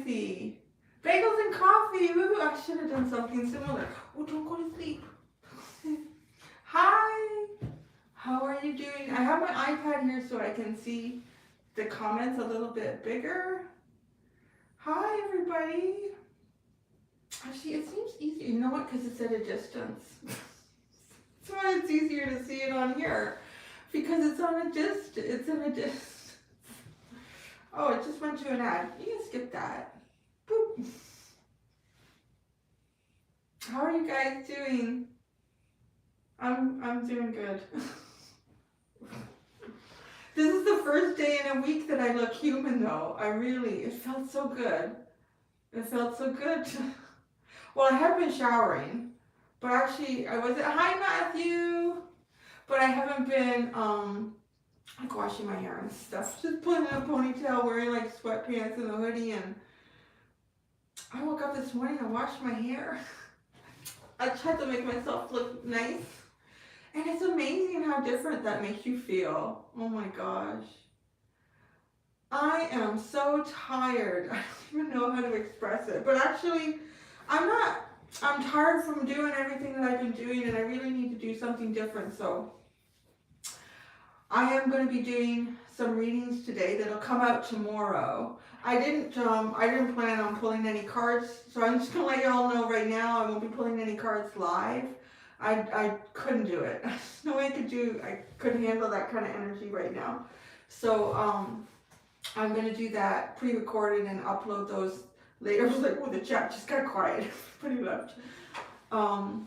Ruthie. Bagels and coffee. Woo! I should have done something similar. Oh, don't go to sleep. Hi. How are you doing? I have my iPad here so I can see the comments a little bit bigger. Hi, everybody. Actually, it seems easier. You know what? Because it's at a distance. That's why it's easier to see it on here. Because it's on a distance. It's in a distance. Oh, it just went to an ad. You can skip that. Boop. How are you guys doing? I'm doing good. This is the first day in a week that I look human though. It felt so good. It felt so good. Well, I have been showering, but actually I wasn't. Hi, Matthew. But I haven't been like washing my hair and stuff. Just putting in a ponytail, wearing like sweatpants and a hoodie, and I woke up this morning and washed my hair. I tried to make myself look nice. And it's amazing how different that makes you feel. Oh my gosh. I am so tired. I don't even know how to express it. But actually, I'm tired from doing everything that I've been doing, and I really need to do something different. So I am going to be doing some readings today that'll come out tomorrow. I didn't plan on pulling any cards, so I'm just going to let y'all know right now I won't be pulling any cards live. I couldn't do it. There's no way I couldn't handle that kind of energy right now. So I'm going to do that pre-recorded and upload those later. I was like, oh, the chat just got quiet. Everybody left. Oh,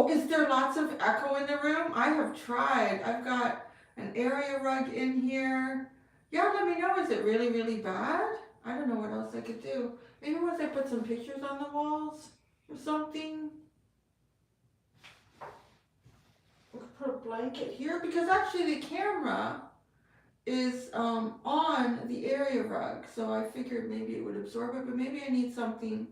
is there lots of echo in the room? I have tried. I've got an area rug in here. Yeah, let me know. Is it really, really bad? I don't know what else I could do. Maybe once I put some pictures on the walls or something. Put a blanket here because actually the camera is on the area rug, so I figured maybe it would absorb it, but maybe I need something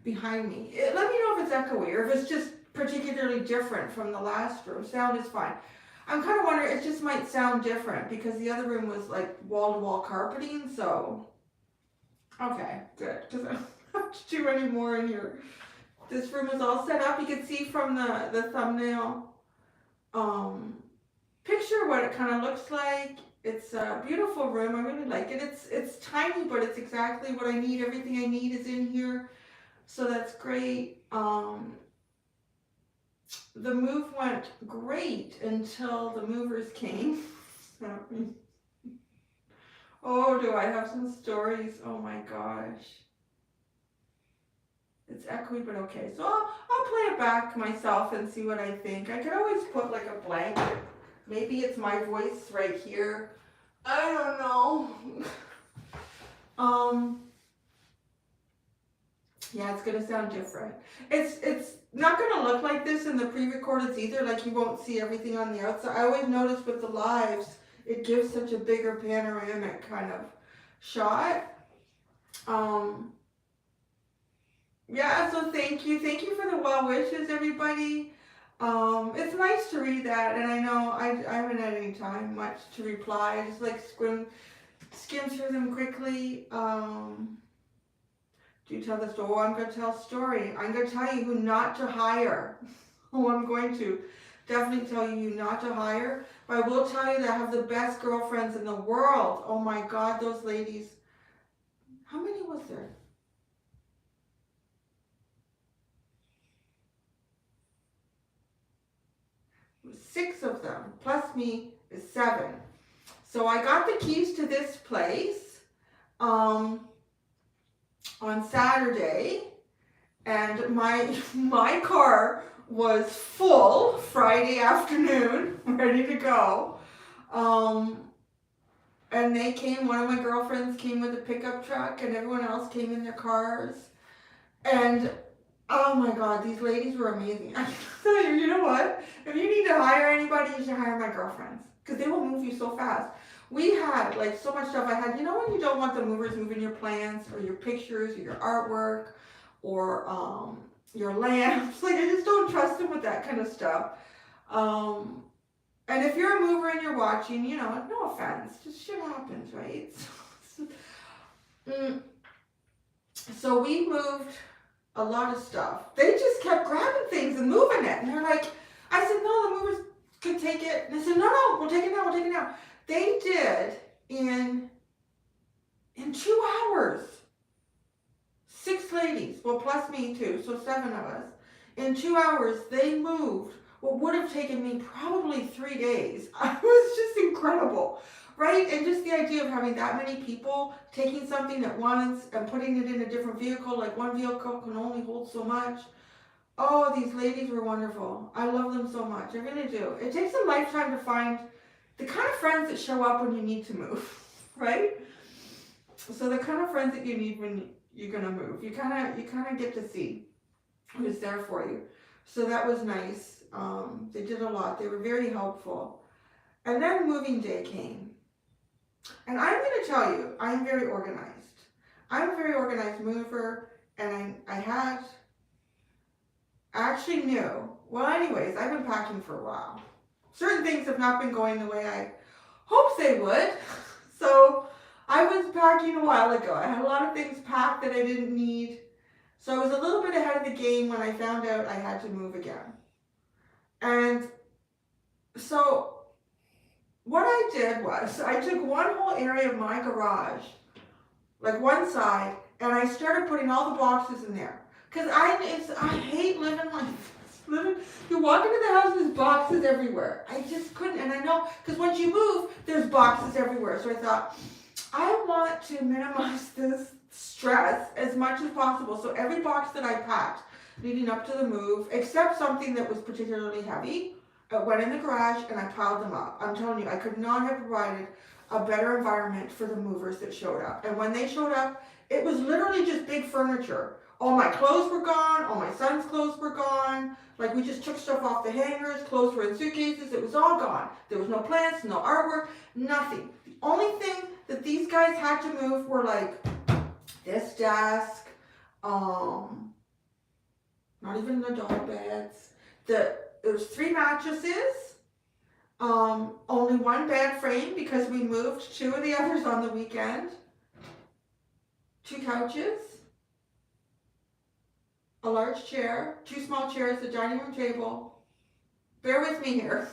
behind me. Let me know if it's echoey or if it's just particularly different from the last room. Sound is fine. I'm kind of wondering, it just might sound different because the other room was like wall-to-wall carpeting, so okay, good, because I don't have to do any more in here. This room is all set up. You can see from the thumbnail picture what it kind of looks like. It's a beautiful room. I really like it. It's tiny, but it's exactly what I need. Everything I need is in here, so that's great. The move went great until the movers came. Oh, do I have some stories? Oh my gosh. It's echoey, but okay. So I'll play it back myself and see what I think. I could always put like a blanket. Maybe it's my voice right here. I don't know. Yeah, it's gonna sound different. It's not gonna look like this in the pre-recordeds either. Like you won't see everything on the outside. I always notice with the lives, it gives such a bigger panoramic kind of shot. Yeah, so thank you for the well wishes, everybody. It's nice to read that, and I know I haven't had any time much to reply. I just like skim through them quickly. Do you tell the story? Oh, I'm going to tell a story. I'm going to tell you who not to hire. Oh, I'm going to definitely tell you who not to hire. But I will tell you that I have the best girlfriends in the world. Oh my God, those ladies. How many was there? Six of them, plus me is 7. So I got the keys to this place on Saturday, and my car was full Friday afternoon, ready to go. And they came, one of my girlfriends came with a pickup truck, and everyone else came in their cars. And oh my God, these ladies were amazing. I tell you, you know what? If you need to hire anybody, you should hire my girlfriends, because they will move you so fast. We had like so much stuff. I had, you know, when you don't want the movers moving your plants or your pictures or your artwork or your lamps, like I just don't trust them with that kind of stuff. And if you're a mover and you're watching, you know, no offense, just shit happens, right? So we moved a lot of stuff. They just kept grabbing things and moving it. And they're like, I said, no, the movers could take it. And they said, no, we'll take it now, we'll take it now. They did in 2 hours. 6 ladies, well, plus me too, so 7 of us. In 2 hours, they moved what would have taken me probably 3 days. It was just incredible, right? And just the idea of having that many people taking something at once and putting it in a different vehicle, like one vehicle can only hold so much. Oh, these ladies were wonderful. I love them so much. I really do. It takes a lifetime to find the kind of friends that show up when you need to move, right? So the kind of friends that you need when you're gonna move, you kind of get to see who's there for you. So that was nice. They did a lot. They were very helpful. And then moving day came. And I'm going to tell you, I'm very organized. I'm a very organized mover, and I actually knew. Well, anyways, I've been packing for a while. Certain things have not been going the way I hoped they would. So I was packing a while ago. I had a lot of things packed that I didn't need. So I was a little bit ahead of the game when I found out I had to move again. And so what I did was I took one whole area of my garage, like one side, and I started putting all the boxes in there. Because I hate living like this. You walk into the house, there's boxes everywhere. I just couldn't, and I know, because once you move, there's boxes everywhere. So I thought, I want to minimize this stress as much as possible. So every box that I packed leading up to the move, except something that was particularly heavy, went in the garage and I piled them up. I'm telling you, I could not have provided a better environment for the movers that showed up. And when they showed up, it was literally just big furniture. All my clothes were gone, all my son's clothes were gone. Like, we just took stuff off the hangers, clothes were in suitcases, it was all gone. There was no plants, no artwork, nothing. The only thing that these guys had to move were like this desk, not even the doll beds. There was 3 mattresses, only 1 bed frame because we moved 2 of the others on the weekend, 2 couches, a large chair, 2 small chairs, a dining room table. Bear with me here,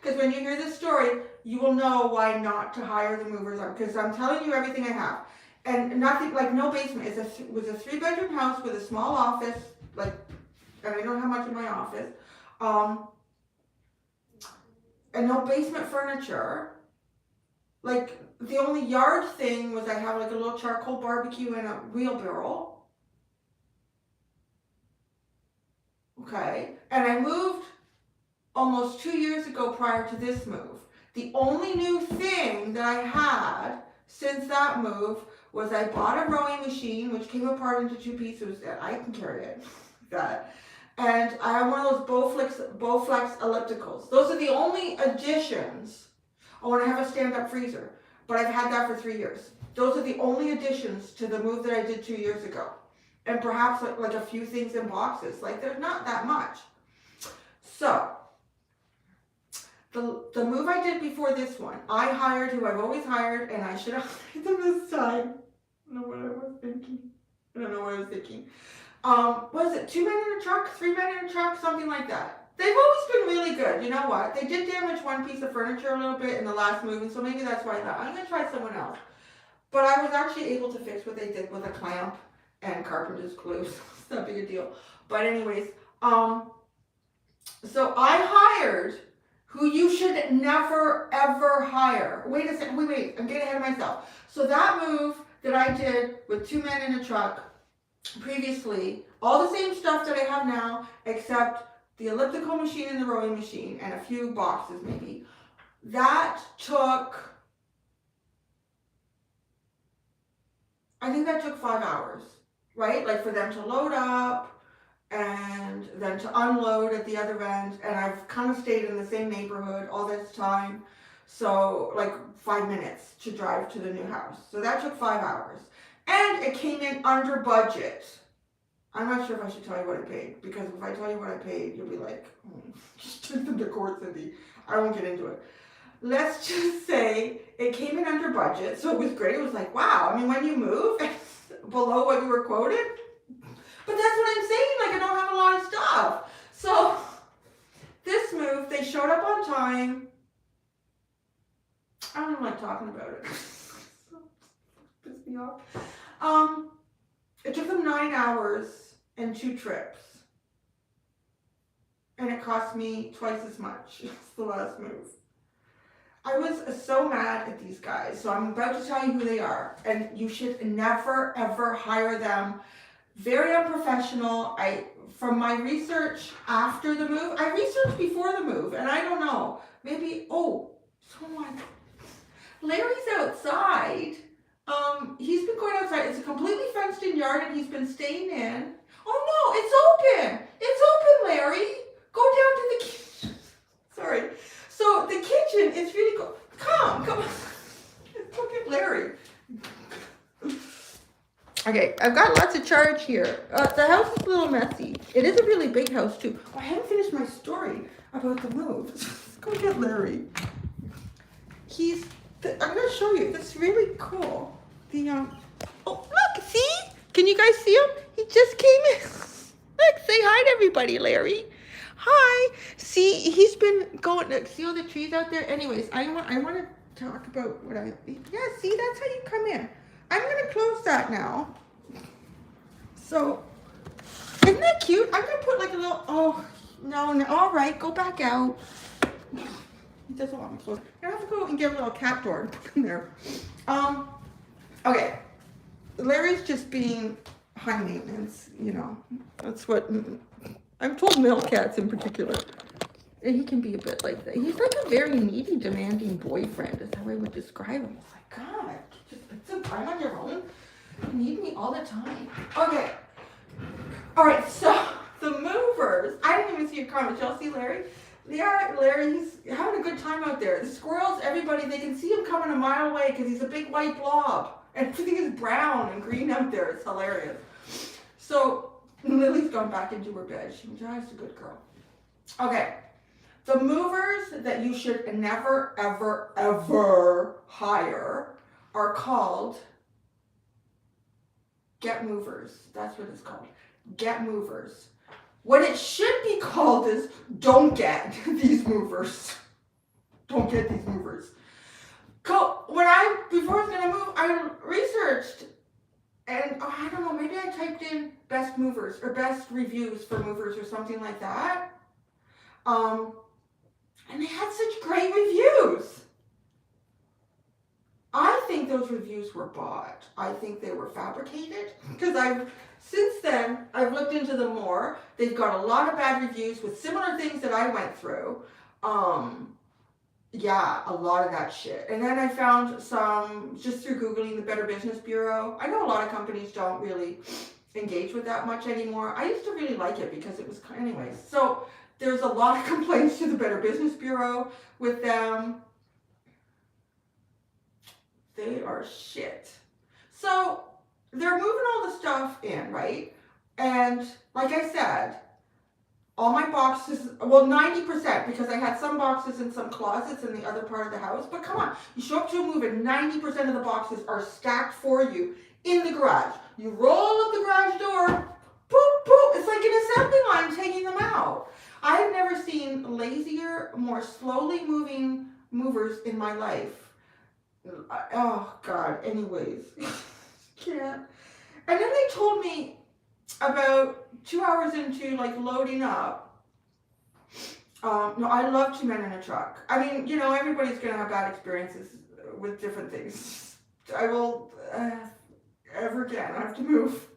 because when you hear this story, you will know why not to hire the movers on, because I'm telling you everything I have. And nothing, like no basement. It was a 3-bedroom house with a small office, like, and I don't have much in my office, and no basement furniture. Like, the only yard thing was I have like a little charcoal barbecue and a wheelbarrow. Okay, and I moved almost 2 years ago prior to this move. The only new thing that I had since that move was I bought a rowing machine, which came apart into 2 pieces, and I can carry it. That. And I have one of those Bowflex ellipticals. Those are the only additions. Oh, and I have a stand-up freezer, but I've had that for 3 years. Those are the only additions to the move that I did 2 years ago. And perhaps like a few things in boxes. Like, there's not that much. So, the move I did before this one, I hired who I've always hired, and I should have hired them this time. I don't know what I was thinking. Was it 2 men in a truck, 3 men in a truck, something like that. They've always been really good. You know what? They did damage 1 piece of furniture a little bit in the last move, and so maybe that's why I thought, I'm going to try someone else. But I was actually able to fix what they did with a clamp and carpenter's glue. It's not a big a deal. But anyways, so I hired who you should never, ever hire. Wait a second. Wait. I'm getting ahead of myself. So that move that I did with 2 men in a truck previously, all the same stuff that I have now, except the elliptical machine and the rowing machine and a few boxes maybe, that took, I think that took 5 hours, right? Like, for them to load up and then to unload at the other end. And I've kind of stayed in the same neighborhood all this time. So like 5 minutes to drive to the new house. So that took 5 hours. And it came in under budget. I'm not sure if I should tell you what I paid, because if I tell you what I paid, you'll be like, just take them to court, Cindy. I won't get into it. Let's just say it came in under budget, so it was great. It was like, wow. I mean, when you move, both below what you were quoted. But that's what I'm saying, like I don't have a lot of stuff. So this move, they showed up on time. I don't like talking about it. Piss me off. It took them 9 hours and 2 trips. And it cost me twice as much as the last move. I was so mad at these guys. So I'm about to tell you who they are. And you should never, ever hire them. Very unprofessional. From my research after the move, I researched before the move, and I don't know. Maybe, someone. Larry's outside. He's been going outside. It's a completely fenced in yard, and he's been staying in. Oh no, it's open. It's open, Larry. Go down to the kitchen. Sorry. So the kitchen is really cool. Come on. Look at Larry. Okay, I've got lots of charge here. The house is a little messy. It is a really big house too. Oh, I haven't finished my story about the move. Let's go get Larry. I'm gonna show you. That's really cool. Oh look, see? Can you guys see him? He just came in. Look, say hi to everybody, Larry. Hi. See, he's been going. Look, see all the trees out there. Anyways, I want to talk about what Yeah, see, that's how you come in. I'm going to close that now. So, isn't that cute? I'm going to put like a little, no, all right, go back out. He doesn't want me to close. I have to go and get a little cat door and put in there. Okay. Larry's just being high maintenance, That's what, I'm told male cats in particular. And he can be a bit like that. He's like a very needy, demanding boyfriend, is how I would describe him. It's like, God, just put some time on your own. You need me all the time. Okay. All right, so the movers. I didn't even see your comments. Y'all see Larry? Yeah, Larry, he's having a good time out there. The squirrels, everybody, they can see him coming a mile away because he's a big white blob. And everything is brown and green out there. It's hilarious. So Lily's gone back into her bed. She's a good girl. Okay. The movers that you should never, ever, ever hire are called get movers. That's what it's called. Get movers. What it should be called is don't get these movers. Don't get these movers. Before I was going to move, I researched and I don't know, maybe I typed in best movers or best reviews for movers or something like that. And they had such great reviews. I think those reviews were bought. I think they were fabricated because since then I've looked into them more. They've got a lot of bad reviews with similar things that I went through. Yeah, a lot of that shit. And then I found some just through Googling the Better Business Bureau. I know a lot of companies don't really engage with that much anymore. I used to really like it because it was, anyways. So there's a lot of complaints to the Better Business Bureau with them. They are shit. So they're moving all the stuff in, right? And like I said, all my boxes, well, 90%, because I had some boxes in some closets in the other part of the house. But come on, you show up to a move and 90% of the boxes are stacked for you in the garage. You roll up the garage door, boop, boop. It's like an assembly line taking them out. I've never seen lazier, more slowly moving movers in my life. Oh, God. Anyways. Can't. And then they told me about 2 hours into, loading up. No, I love 2 men in a truck. I mean, everybody's going to have bad experiences with different things. I will, ever again, I have to move.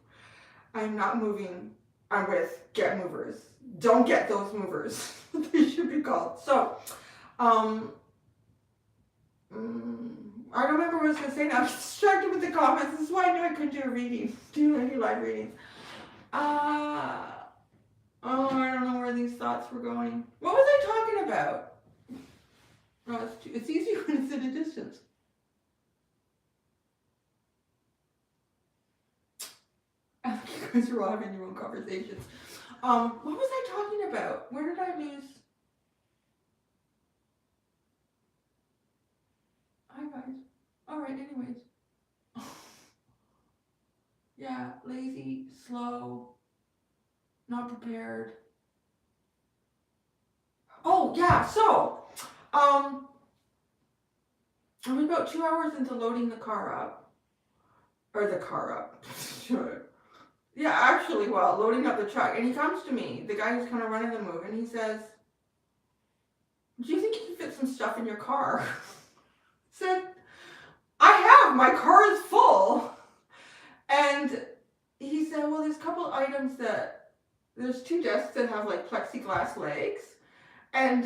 I'm not moving. I'm with get movers. Don't get those movers. They should be called. So, I don't remember what I was going to say now. I'm distracted with the comments. This is why I knew I couldn't do any live readings. I don't know where these thoughts were going. What was I talking about? Oh, it's easier when it's at a distance. I think you guys are all having your own conversations. What was I talking about? Where did I lose? Hi guys. Alright, anyways. Yeah, lazy, slow, not prepared. Oh, yeah, so, I was about 2 hours into loading the car up. Or the car up. Sure. Yeah, actually, well, loading up the truck. And he comes to me, the guy who's kind of running the move, and he says, do you think you can fit some stuff in your car? I said, I have, my car is full. And he said, well, there's a couple items that, there's 2 desks that have like plexiglass legs. And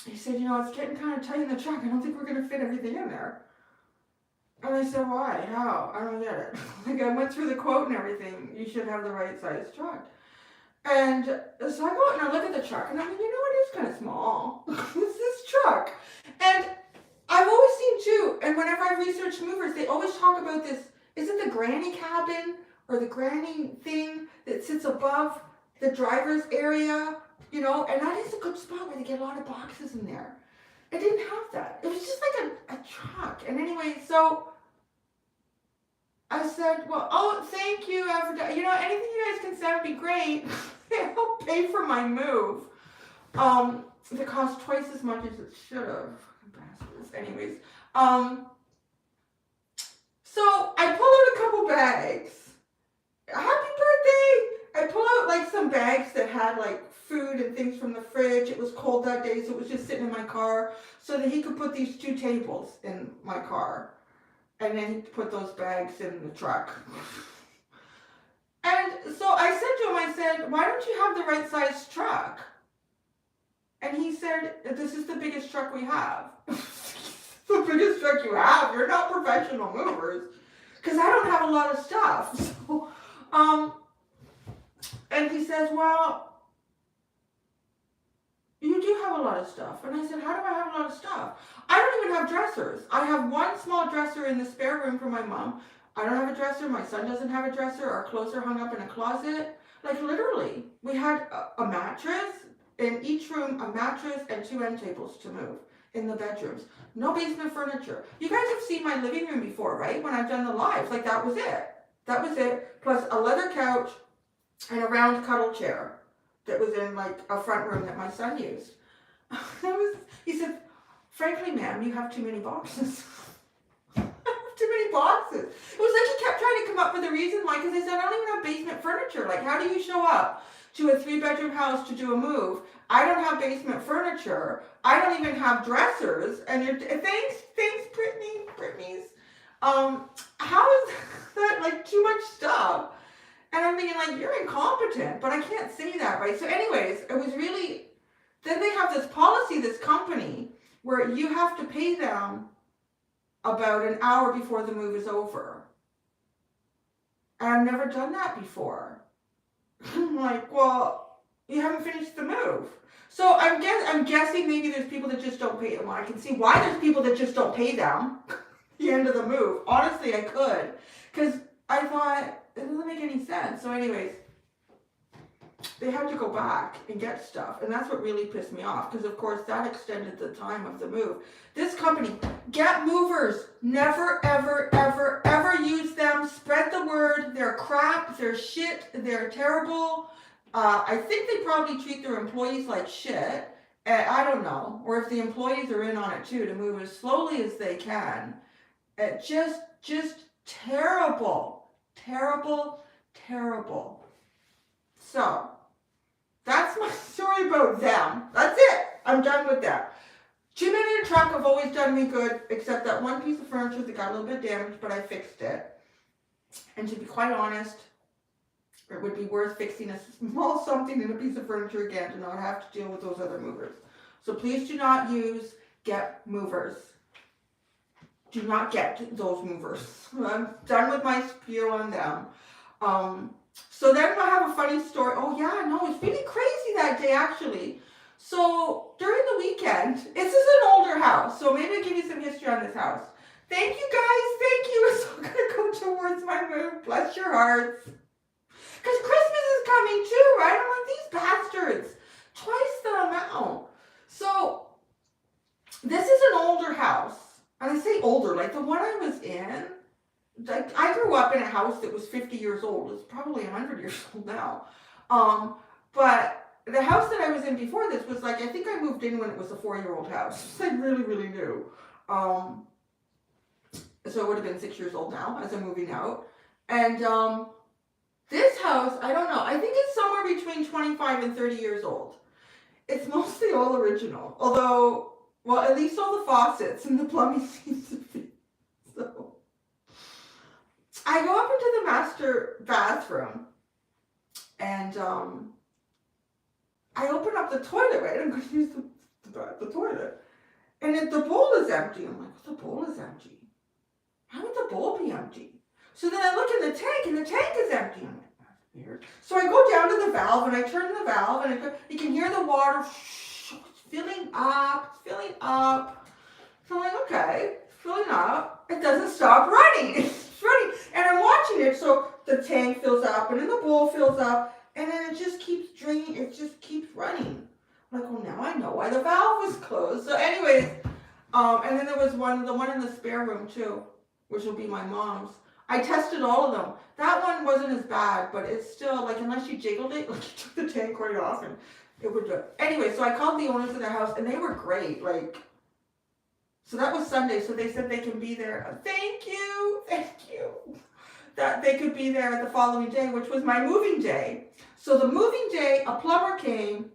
he said, it's getting kind of tight in the truck. I don't think we're going to fit everything in there. And I said, why? How? I don't get it. Like, I went through the quote and everything. You should have the right size truck. And so I go out and I look at the truck, and I'm like, it is kind of small. It's this truck. And I've always seen too, and whenever I've researched movers, they always talk about this, is it the granny cabin or the granny thing that sits above the driver's area? And that is a good spot where they get a lot of boxes in there. I didn't have that. It was just like a truck. And anyway, so I said, well, oh, thank you. Anything you guys can send would be great. I'll pay for my move. It cost twice as much as it should have. Bastards. Anyways, so I pull out a couple bags. Happy birthday! I pull out like some bags that had like food and things from the fridge. It was cold that day, so it was just sitting in my car so that he could put these 2 tables in my car. And then he put those bags in the truck. And so I said to him, I said, why don't you have the right size truck? And he said, this is the biggest truck we have. The biggest truck you have? You're not professional movers. Because I don't have a lot of stuff. So, and he says, well, you do have a lot of stuff. And I said, how do I have a lot of stuff? I don't even have dressers. I have one small dresser in the spare room for my mom. I don't have a dresser. My son doesn't have a dresser. Our clothes are hung up in a closet. Like, literally. We had a mattress. In each room, a mattress and 2 end tables to move in the bedrooms. No basement furniture. You guys have seen my living room before, right? When I've done the lives. Like, that was it. That was it. Plus a leather couch and a round cuddle chair that was in, like, a front room that my son used. He said, frankly, ma'am, you have too many boxes. Too many boxes. It was like he kept trying to come up with a reason why, because I said, I don't even have basement furniture. Like, how do you show up to a 3-bedroom house to do a move? I don't have basement furniture. I don't even have dressers. And you're, thanks, Brittany's. How is that, like, too much stuff? And I'm thinking, like, you're incompetent, but I can't say that, right? So anyways, it was really, then they have this policy, this company, where you have to pay them about an hour before the move is over. And I've never done that before. I'm like, well, you haven't finished the move. So I'm guessing maybe there's people that just don't pay them. Well, I can see why there's people that just don't pay them the end of the move. Honestly, I could. Because I thought, it doesn't make any sense. So anyways, they had to go back and get stuff. And that's what really pissed me off. Because, of course, that extended the time of the move. This company, get movers. Never, ever, ever, ever use them. Spread the word. They're crap. They're shit. They're terrible. I think they probably treat their employees like shit. I don't know. Or if the employees are in on it, too, to move as slowly as they can. Just terrible. Terrible, terrible. So, that's my story about them. That's it. I'm done with that. 2 men in a truck have always done me good, except that one piece of furniture that got a little bit damaged, but I fixed it. And to be quite honest, it would be worth fixing a small something in a piece of furniture again to not have to deal with those other movers. So please do not get movers. Do not get those movers. I'm done with my spiel on them. So then I have a funny story. Oh yeah, no, it's really crazy that day actually. So during the weekend, this is an older house, so maybe I'll give you some history on this house. Thank you guys, thank you. It's all gonna go towards my move. Bless your hearts. Because Christmas is coming too, right? I'm like, these bastards. Twice the amount. So this is an older house. And I say older, like the one I was in like, I grew up in a house that was 50 years old. It's probably 100 years old now. But the house that I was in before this was like, I think I moved in when it was a 4-year-old house. It's like really, really new. So it would have been 6 years old now as I'm moving out. And this house, I don't know. I think it's somewhere between 25 and 30 years old. It's mostly all original. Although, well, at least all the faucets and the plumbing seems to be. So I go up into the master bathroom and I open up the toilet, right? I'm going to use the toilet. And the bowl is empty. I'm like, the bowl is empty. How would the bowl be empty? So then I look in the tank and the tank is empty. I'm like, that's weird. So I go down to the valve and I turn the valve and you can hear the water filling up. So I'm like, okay, it's filling up. It doesn't stop running. It's running. And I'm watching it. So the tank fills up and then the bowl fills up. And then it just keeps draining. It just keeps running. I'm like, well, now I know why the valve was closed. So anyways, and then there was the one in the spare room too, which will be my mom's. I tested all of them. That one wasn't as bad, but it's still, like, unless you jiggled it, like, you took the tank right off and it would do it. Anyway, so I called the owners of the house and they were great. Like, so that was Sunday. So they said they can be there. Thank you. That they could be there the following day, which was my moving day. So the moving day, a plumber came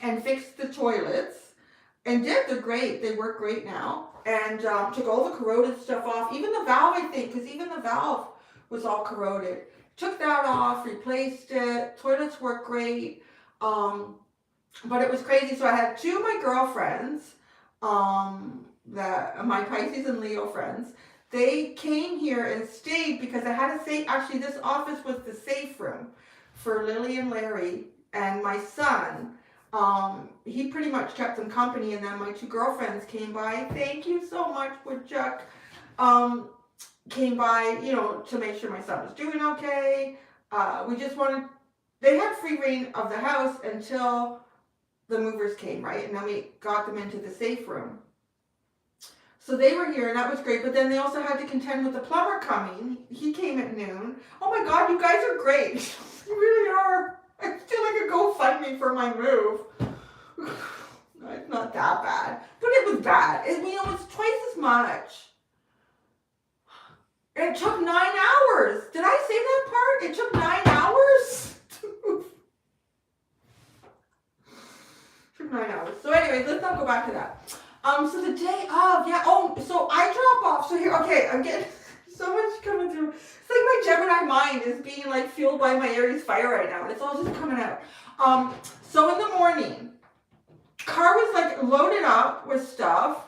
and fixed the toilets and they're great. They work great now. And took all the corroded stuff off. Even the valve, I think, because even the valve was all corroded. Took that off, replaced it. Toilets work great. But it was crazy. So I had two of my girlfriends, my Pisces and Leo friends. They came here and stayed because I had a safe. Actually, this office was the safe room for Lily and Larry and my son. He pretty much kept them company, and then my two girlfriends came by. Thank you so much, Woodchuck. Came by, to make sure my son was doing okay. They had free reign of the house until the movers came, right? And then we got them into the safe room. So they were here, and that was great. But then they also had to contend with the plumber coming. He came at noon. Oh my God, you guys are great. You really are. I feel like a GoFundMe for my move. No, it's not that bad. But it was bad. It was twice as much. And it took 9 hours. Did I say that part? It took 9 hours to move. It took 9 hours. So anyways, let's not go back to that. So the day of, so I drop off. So here, okay, I'm getting so much coming through. It's like my Gemini mind is being like fueled by my Aries fire right now. And it's all just coming out. So in the morning, car was like loaded up with stuff.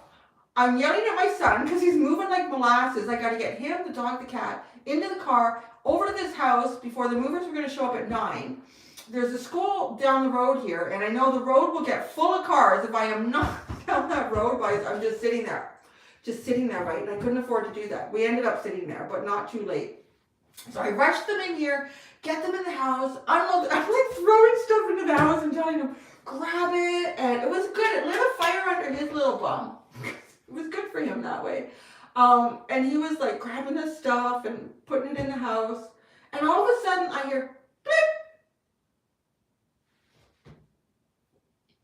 I'm yelling at my son because he's moving like molasses. I got to get him, the dog, the cat, into the car, over to this house before the movers were going to show up at 9. There's a school down the road here, and I know the road will get full of cars if I am not down that road, but I'm just sitting there. Right? And I couldn't afford to do that. We ended up sitting there, but not too late. So I rushed them in here, get them in the house, unload. I'm like throwing stuff into the house and telling them, grab it. And it was good. It lit a fire under his little bum. It was good for him that way. And he was like grabbing the stuff and putting it in the house. And all of a sudden I hear, blip,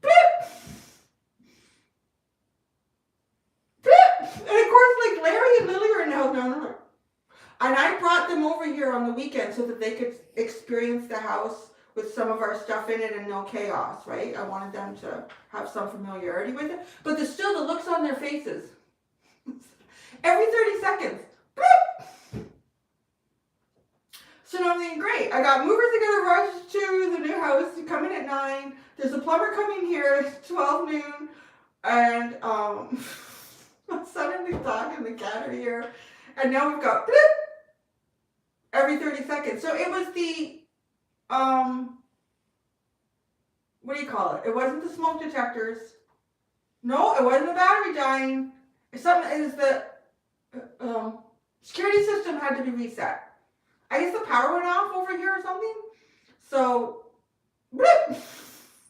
blip, blip. And of course, like Larry and Lily are now down. And I brought them over here on the weekend so that they could experience the house with some of our stuff in it and no chaos, right? I wanted them to have some familiarity with it. But there's still the looks on their faces. Every 30 seconds. Bloop! So now I'm thinking, great. I got movers that got to rush to the new house to come in at 9. There's a plumber coming here at 12 noon. And my son and the dog and the cat are here. And now we've got bloop! Every 30 seconds. So it was the what do you call it? It wasn't the smoke detectors. No, it wasn't the battery dying. It's something. It was the security system had to be reset. I guess the power went off over here or something. So, blip.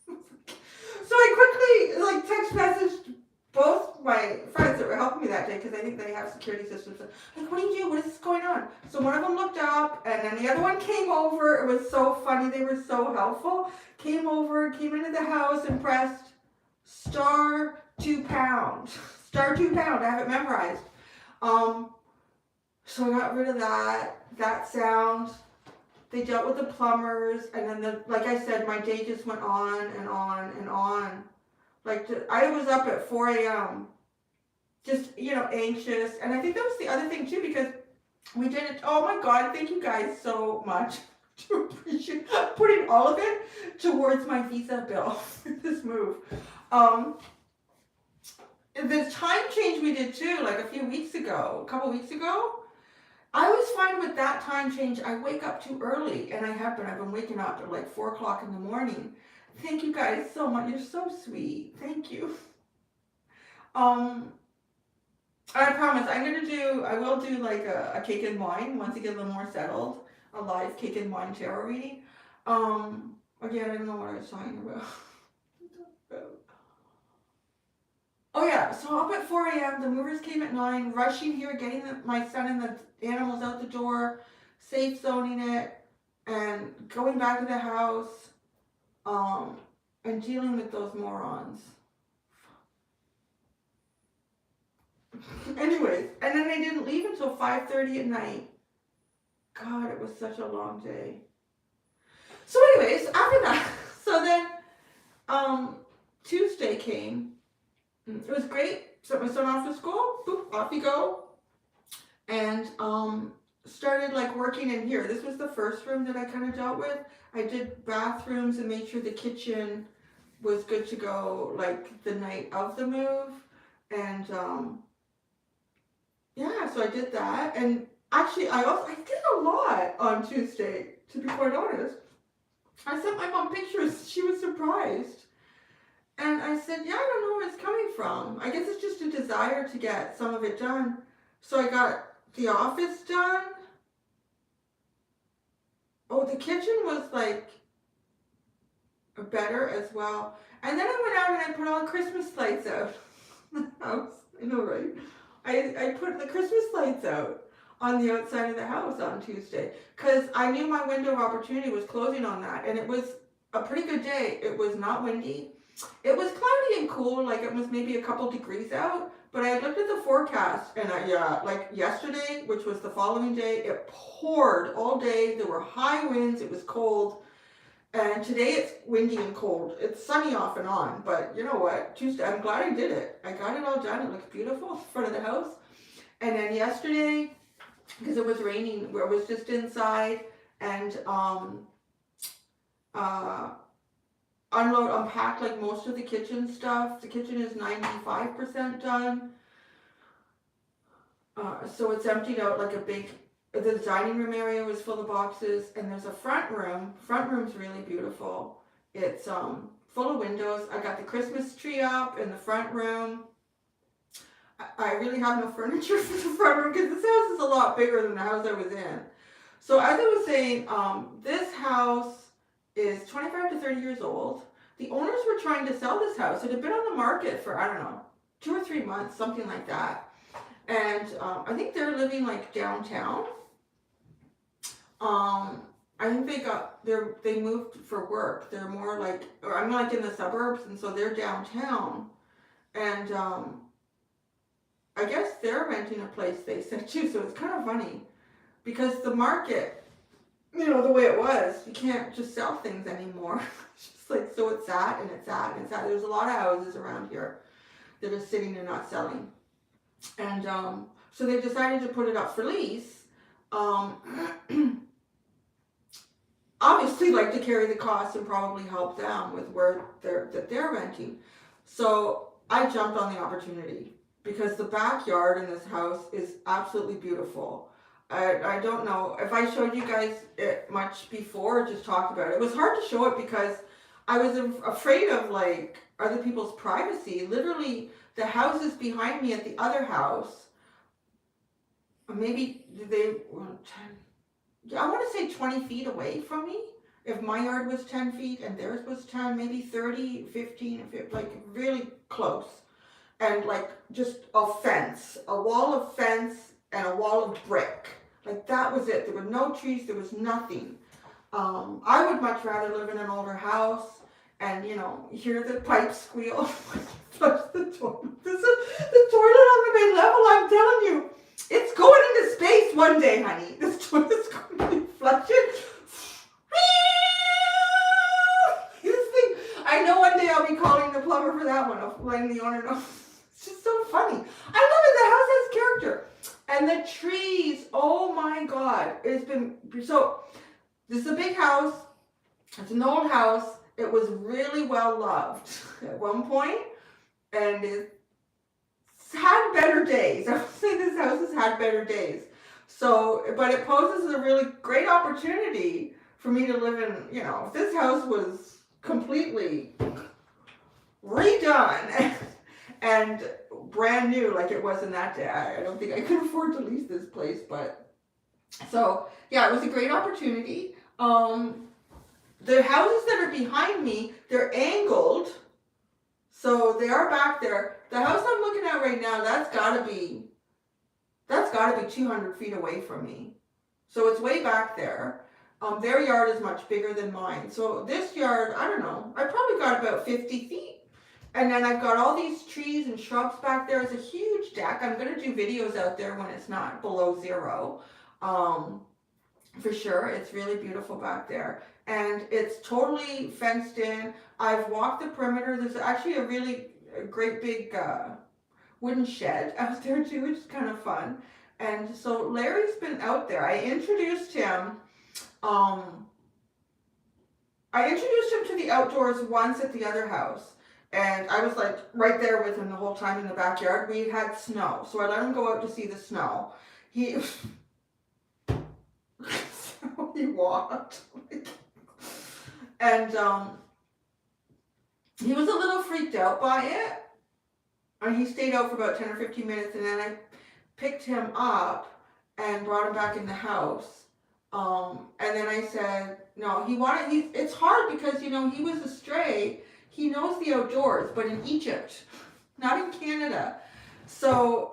So I quickly text messaged both my friends that were helping me that day, because I think they have security systems, like, what do you do? What is going on? So one of them looked up, and then the other one came over. It was so funny. They were so helpful. Came over, came into the house, and pressed star 2 pound. Star 2 pound. I have it memorized. So I got rid of that sound. They dealt with the plumbers, and then like I said, my day just went on and on and on. Like, I was up at 4 a.m. just, anxious. And I think that was the other thing too, because we did it. Oh my God, thank you guys so much to appreciate putting all of it towards my visa bill for this move. The time change we did too, like a couple weeks ago, I was fine with that time change. I wake up too early, and I've been waking up at like 4 o'clock in the morning. Thank you guys so much. You're so sweet. Thank you. I promise I will do like a cake and wine once I get a little more settled. A live cake and wine tarot reading. Again, I don't know what I was talking about. Oh yeah, so up at 4 a.m. The movers came at 9, rushing here, getting my son and the animals out the door, safe zoning it, and going back to the house, and dealing with those morons. Anyways, and then they didn't leave until 5:30 at night. God, it was such a long day. So anyways, after that, so then Tuesday came. It was great. Sent my son off to school. Boop, off you go. And started like working in here. This was the first room that I kind of dealt with. I did bathrooms and made sure the kitchen was good to go like the night of the move. And yeah, so I did that. And actually I did a lot on Tuesday, to be quite honest. I sent my mom pictures. She was surprised. And I said, yeah, I don't know where it's coming from. I guess it's just a desire to get some of it done. So I got the office done. Oh, the kitchen was like better as well. And then I went out and I put all the Christmas lights out in the house. I know, right? I put the Christmas lights out on the outside of the house on Tuesday, because I knew my window of opportunity was closing on that. And it was a pretty good day. It was not windy. It was cloudy and cool, like it was maybe a couple degrees out, but I looked at the forecast, and like yesterday, which was the following day, it poured all day. There were high winds. It was cold. And today it's windy and cold. It's sunny off and on, but you know what? Tuesday, I'm glad I did it. I got it all done. It looks beautiful in front of the house. And then yesterday, because it was raining, I was just inside, and unpack like most of the kitchen stuff. The kitchen is 95% done. So it's emptied out like the dining room area was full of boxes, and there's a front room. Front room's really beautiful. It's full of windows. I got the Christmas tree up in the front room. I really have no furniture for the front room because this house is a lot bigger than the house I was in. So as I was saying, this house is 25 to 30 years old. The owners were trying to sell this house. It had been on the market for, I don't know, 2 or 3 months, something like that. And I think they're living like downtown. I think they moved for work. They're more like, or I'm like in the suburbs, and so they're downtown. And I guess they're renting a place, they said too. So it's kind of funny because the market, the way it was, you can't just sell things anymore. It's just like, so it's sat and it's sat and it's sat. There's a lot of houses around here that are sitting and not selling. And so they decided to put it up for lease. Obviously like to carry the costs and probably help them with where they're renting. So I jumped on the opportunity because the backyard in this house is absolutely beautiful. I don't know if I showed you guys it much before or just talked about it. It was hard to show it because I was afraid of like other people's privacy. Literally the houses behind me at the other house, maybe they were 10, I want to say 20 feet away from me. If my yard was 10 feet and theirs was 10, maybe 30, 15, like really close. and like just a fence, a wall of fence and a wall of brick. Like that was it. There were no trees, there was nothing. I would much rather live in an older house and, you know, hear the pipes squeal. Flush the toilet. The toilet on the main level, I'm telling you, it's going into space one day, honey. This toilet's going to be flushing. This thing, I know one day I'll be calling the plumber for that one. I'll letting the owner know. It's just so funny. I love it. The house has character. And the trees, oh my God. It's been, so this is a big house. It's an old house. It was really well loved at one point, and it's had better days. I would say this house has had better days. So, but it poses a really great opportunity for me to live in, you know, if this house was completely redone and brand new like it was in that day, I don't think I could afford to lease this place, but so yeah, it was a great opportunity. The houses that are behind me, they're angled, so they are back there. The house I'm looking at right now, that's gotta be 200 feet away from me. So it's way back there. Their yard is much bigger than mine. So this yard, I don't know, I probably got about 50 feet. And then I've got all these trees and shrubs back there. It's a huge deck. I'm gonna do videos out there when it's not below zero. For sure, it's really beautiful back there. And it's totally fenced in. I've walked the perimeter. There's actually a great big wooden shed out there too, which is kind of fun. And so Larry's been out there. I introduced him to the outdoors once at the other house. And I was like right there with him the whole time in the backyard. We had snow, so I let him go out to see the snow. He walked. And he was a little freaked out by it. And he stayed out for about 10 or 15 minutes, and then I picked him up and brought him back in the house. And then I said, no, it's hard because, you know, he was a stray. He knows the outdoors, but in Egypt, not in Canada. So,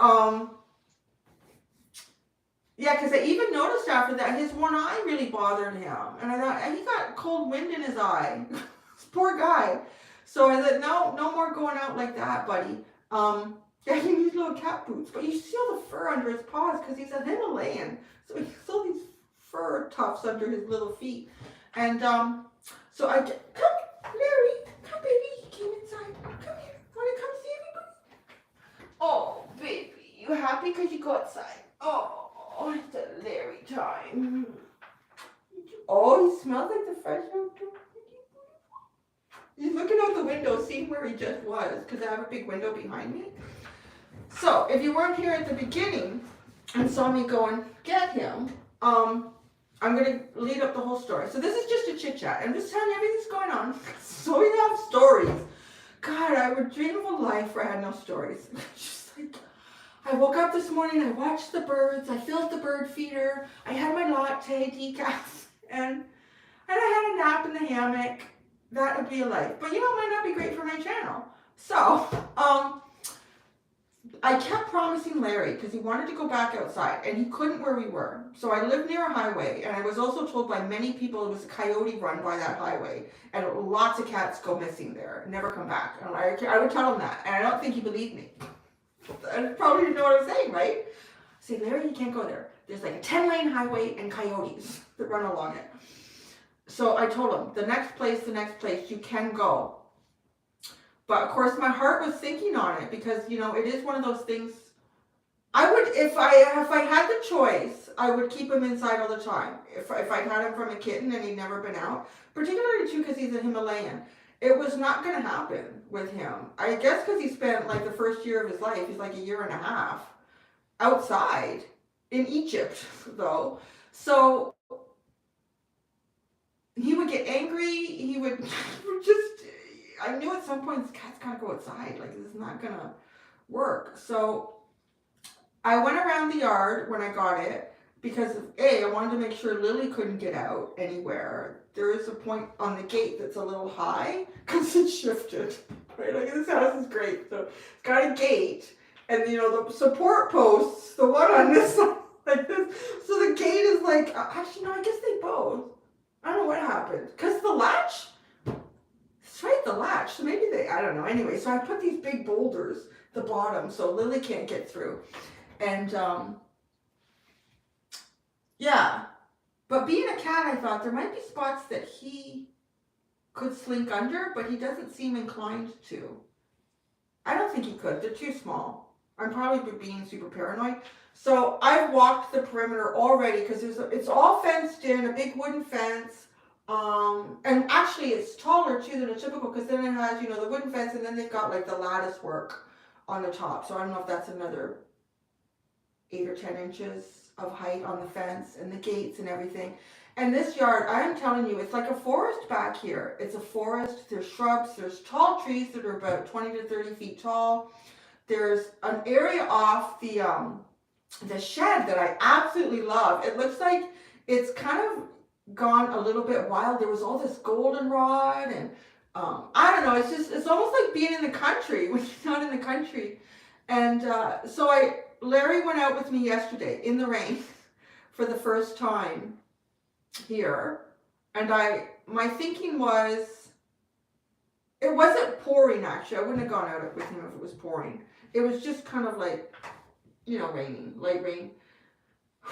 yeah, because I even noticed after that, his one eye really bothered him. And I thought, he got cold wind in his eye. This poor guy. So I said, no more going out like that, buddy. Yeah, he needs little cat boots. But you see all the fur under his paws because he's a Himalayan. So he has all these fur tufts under his little feet. And so come, Larry, come, baby. He came inside. Come here. Want to come see everybody? Oh, baby. You happy because you go outside? Oh, it's a Larry time. Oh, he smells like the fresh outdoor. He's looking out the window, seeing where he just was, because I have a big window behind me. So, if you weren't here at the beginning and saw me go and get him, I'm going to lead up the whole story. So this is just a chit chat. I'm just telling you everything's going on. So we have stories. God, I would dream of a life where I had no stories. Just like, I woke up this morning, I watched the birds, I filled the bird feeder, I had my latte decaf, and I had a nap in the hammock. That would be a life. But you know, it might not be great for my channel. So, I kept promising Larry, because he wanted to go back outside, and he couldn't where we were. So I live near a highway, and I was also told by many people it was a coyote run by that highway, and lots of cats go missing there, and never come back. And I would tell him that, and I don't think he believed me. I probably didn't know what I was saying, right? I say, Larry, you can't go there. There's like a 10-lane highway and coyotes that run along it. So I told him, the next place, you can go. But of course, my heart was thinking on it because, you know, it is one of those things. I would, if I had the choice, I would keep him inside all the time. If I'd had him from a kitten and he'd never been out, particularly too because he's a Himalayan, it was not going to happen with him. I guess because he spent like the first year of his life, he's like a year and a half outside in Egypt, though. So he would get angry. He would just, I knew at some point, this cat's got to go outside. Like, this is not going to work. So I went around the yard when I got it because, I wanted to make sure Lily couldn't get out anywhere. There is a point on the gate that's a little high because it shifted. right? Like this house is great. So it's got a gate, and the support posts, the one on this side like this. So the gate is like, actually no, I guess they both. I don't know what happened. Because the latch, it's right, the latch. So maybe I don't know. Anyway, so I put these big boulders at the bottom so Lily can't get through. And yeah. But being a cat, I thought there might be spots that he could slink under, but he doesn't seem inclined to. I don't think he could. They're too small. I'm probably being super paranoid. So I've walked the perimeter already because it's all fenced in, a big wooden fence. And actually it's taller too than a typical, because then it has, the wooden fence, and then they've got like the lattice work on the top. So I don't know if that's another 8 or 10 inches of height on the fence and the gates and everything. And this yard, I am telling you, it's like a forest back here. It's a forest. There's shrubs. There's tall trees that are about 20 to 30 feet tall. There's an area off the shed that I absolutely love. It looks like it's kind of gone a little bit wild. There was all this goldenrod, and I don't know. It's almost like being in the country when you're not in the country. And so Larry went out with me yesterday in the rain for the first time here, and my thinking was, it wasn't pouring actually. I wouldn't have gone out with him if it was pouring. It was just kind of like, raining, light rain.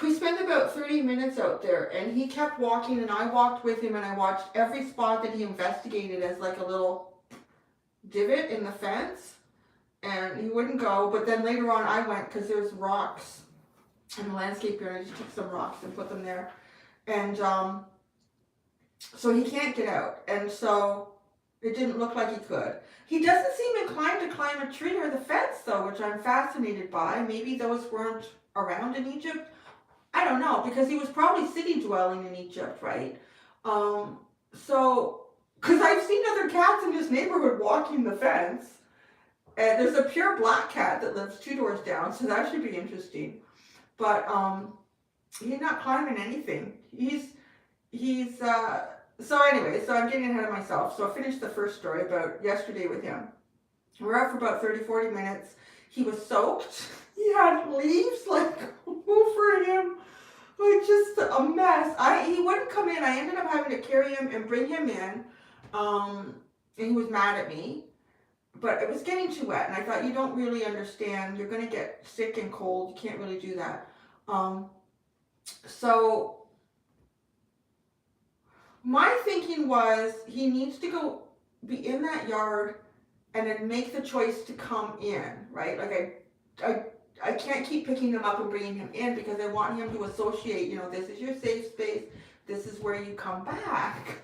We spent about 30 minutes out there, and he kept walking, and I walked with him, and I watched every spot that he investigated as like a little divot in the fence, and he wouldn't go. But then later on I went, because there's rocks in the landscape here, and I just took some rocks and put them there. And so he can't get out, and so it didn't look like he could. He doesn't seem inclined to climb a tree or the fence though, which I'm fascinated by. Maybe those weren't around in Egypt. I don't know, because he was probably city dwelling in Egypt, right? So, because I've seen other cats in this neighborhood walking the fence, and there's a pure black cat that lives 2 doors down, so that should be interesting. But he's not climbing anything. So anyway, so I'm getting ahead of myself. So I finished the first story about yesterday with him. We're out for about 30-40 minutes. He was soaked. He had leaves like over him, like just a mess. He wouldn't come in. I ended up having to carry him and bring him in, and he was mad at me. But it was getting too wet, and I thought, you don't really understand. You're going to get sick and cold. You can't really do that. So my thinking was, he needs to go be in that yard and then make the choice to come in, right? Like I can't keep picking him up and bringing him in, because I want him to associate, this is your safe space. This is where you come back.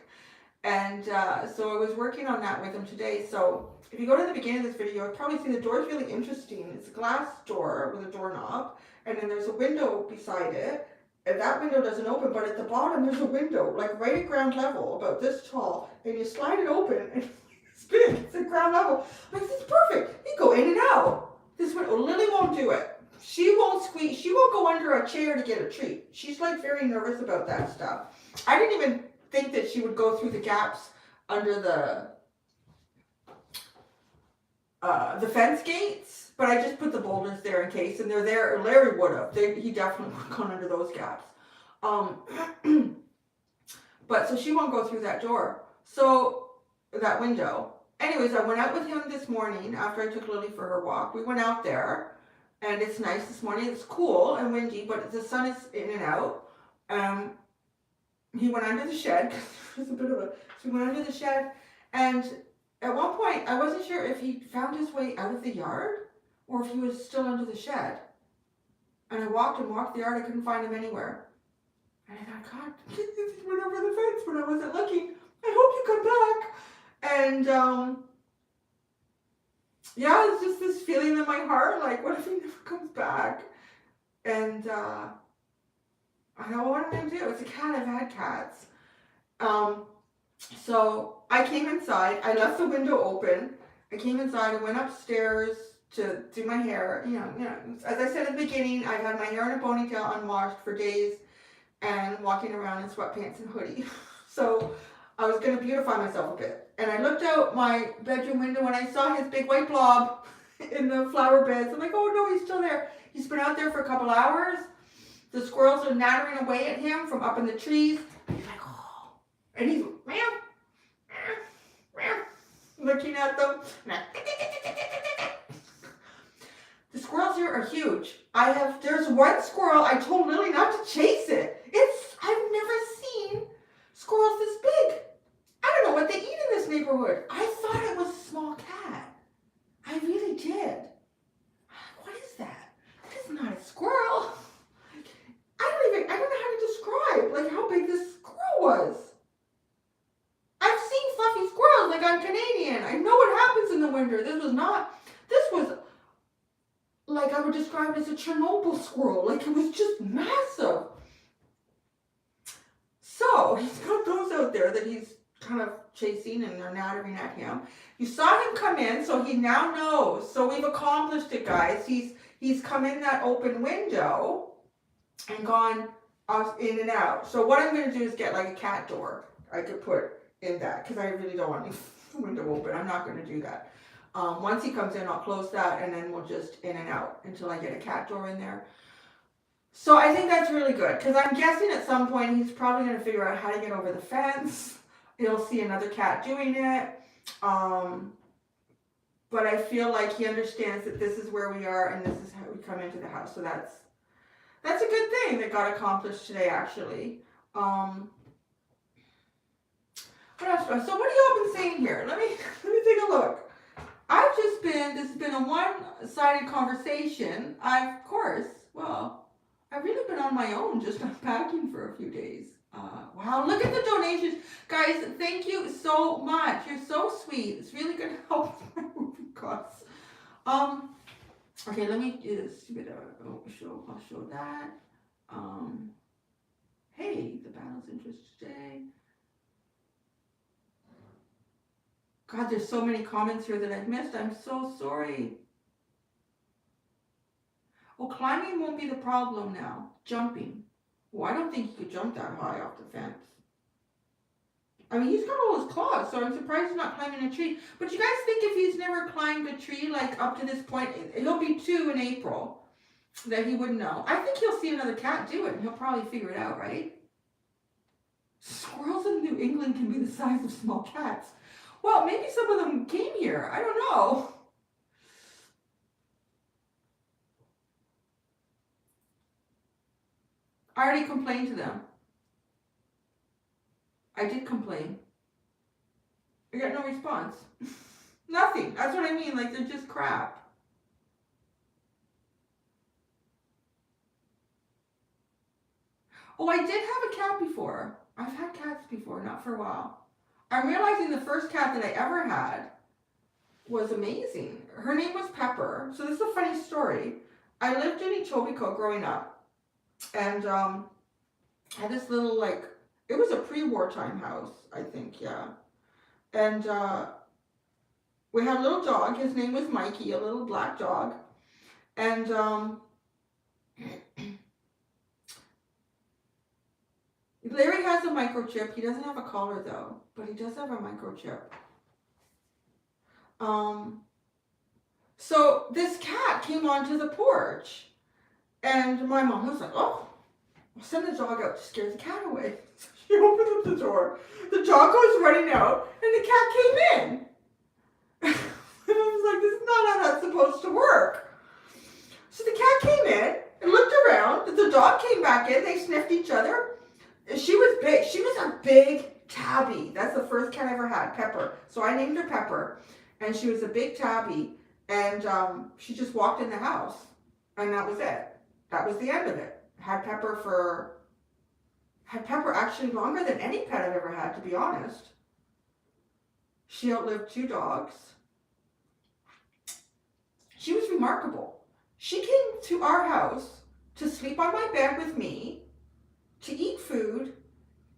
And so I was working on that with him today. So if you go to the beginning of this video, you'll probably see the door is really interesting. It's a glass door with a doorknob, and then there's a window beside it. And that window doesn't open, but at the bottom there's a window, like right at ground level, about this tall. And you slide it open, and it's big. It's at ground level. Like, this is perfect. You go in and out. This window, Lily won't do it. She won't squeeze. She won't go under a chair to get a treat. She's like very nervous about that stuff. I didn't even think that she would go through the gaps under the fence gates, but I just put the boulders there in case, and they're there. Or Larry would have. He definitely would have gone under those gaps. But so she won't go through that door. So that window. Anyways, I went out with him this morning after I took Lily for her walk. We went out there, and it's nice this morning. It's cool and windy, but the sun is in and out. He went under the shed, because there was a bit of so he went under the shed, and at one point I wasn't sure if he found his way out of the yard or if he was still under the shed. And I walked the yard. I couldn't find him anywhere. And I thought, God, he went over the fence when I wasn't looking. I hope you come back. And yeah, it's just this feeling in my heart, like, what if he never comes back? And I know, what am I going to do? It's a cat. I've had cats. So I came inside. I left the window open. I came inside. I went upstairs to do my hair. As I said at the beginning, I've had my hair in a ponytail unwashed for days and walking around in sweatpants and hoodie. So I was going to beautify myself a bit. And I looked out my bedroom window and I saw his big white blob in the flower beds. I'm like, oh no, he's still there. He's been out there for a couple hours. The squirrels are nattering away at him from up in the trees. He's like, oh. And he's meow, meow, looking at them. The squirrels here are huge. There's one squirrel, I told Lily not to chase it. I've never seen squirrels this big. I don't know what they eat in this neighborhood. I thought it was a small cat. I really did. What is that? That is not a squirrel. I don't know how to describe like how big this squirrel was. I've seen fluffy squirrels like on Canadian. I know what happens in the winter. This was like I would describe it as a Chernobyl squirrel. Like it was just massive. So he's got those out there that he's kind of chasing and they're nattering at him. You saw him come in, so he now knows. So we've accomplished it, guys. He's come in that open window and gone off in and out. So what I'm going to do is get like a cat door I could put in that because I really don't want the window open. I'm not going to do that. Once he comes in, I'll close that and then we'll just in and out until I get a cat door in there. So I think that's really good because I'm guessing at some point he's probably going to figure out how to get over the fence. He'll see another cat doing it. But I feel like he understands that this is where we are and this is how we come into the house. So that's a good thing that got accomplished today, actually. What else? So what have y'all been saying here? Let me take a look. This has been a one-sided conversation. I've really been on my own, just unpacking for a few days. Wow, look at the donations. Guys, thank you so much. You're so sweet. It's really going to help my moving costs. Okay, let me just I'll show that. Hey, the battle's interesting today. God, there's so many comments here that I've missed. I'm so sorry. Well, climbing won't be the problem now. Jumping. Well, I don't think he could jump that high off the fence. I mean, he's got all his claws, so I'm surprised he's not climbing a tree. But you guys think if he's never climbed a tree, like up to this point, he'll be 2 in April, that he wouldn't know. I think he'll see another cat do it, and he'll probably figure it out, right? Squirrels in New England can be the size of small cats. Well, maybe some of them came here. I don't know. I already complained to them. I did complain. I got no response. Nothing. That's what I mean. Like, they're just crap. Oh, I did have a cat before. I've had cats before, not for a while. I'm realizing the first cat that I ever had was amazing. Her name was Pepper. So this is a funny story. I lived in Etobicoke growing up. And I had this little, like, it was a pre-wartime house, I think, yeah. And we had a little dog. His name was Mikey, a little black dog. And Larry has a microchip. He doesn't have a collar, though, but he does have a microchip. So this cat came onto the porch. And my mom was like, oh, I'll send the dog out to scare the cat away. So she opened up the door. The dog goes running out, and the cat came in. And I was like, this is not how that's supposed to work. So the cat came in and looked around. The dog came back in. They sniffed each other. She was big. She was a big tabby. That's the first cat I ever had, Pepper. So I named her Pepper. And she was a big tabby. And she just walked in the house. And that was it. That was the end of it. Had Pepper actually longer than any pet I've ever had, to be honest. She outlived 2 dogs. She was remarkable. She came to our house to sleep on my bed with me, to eat food,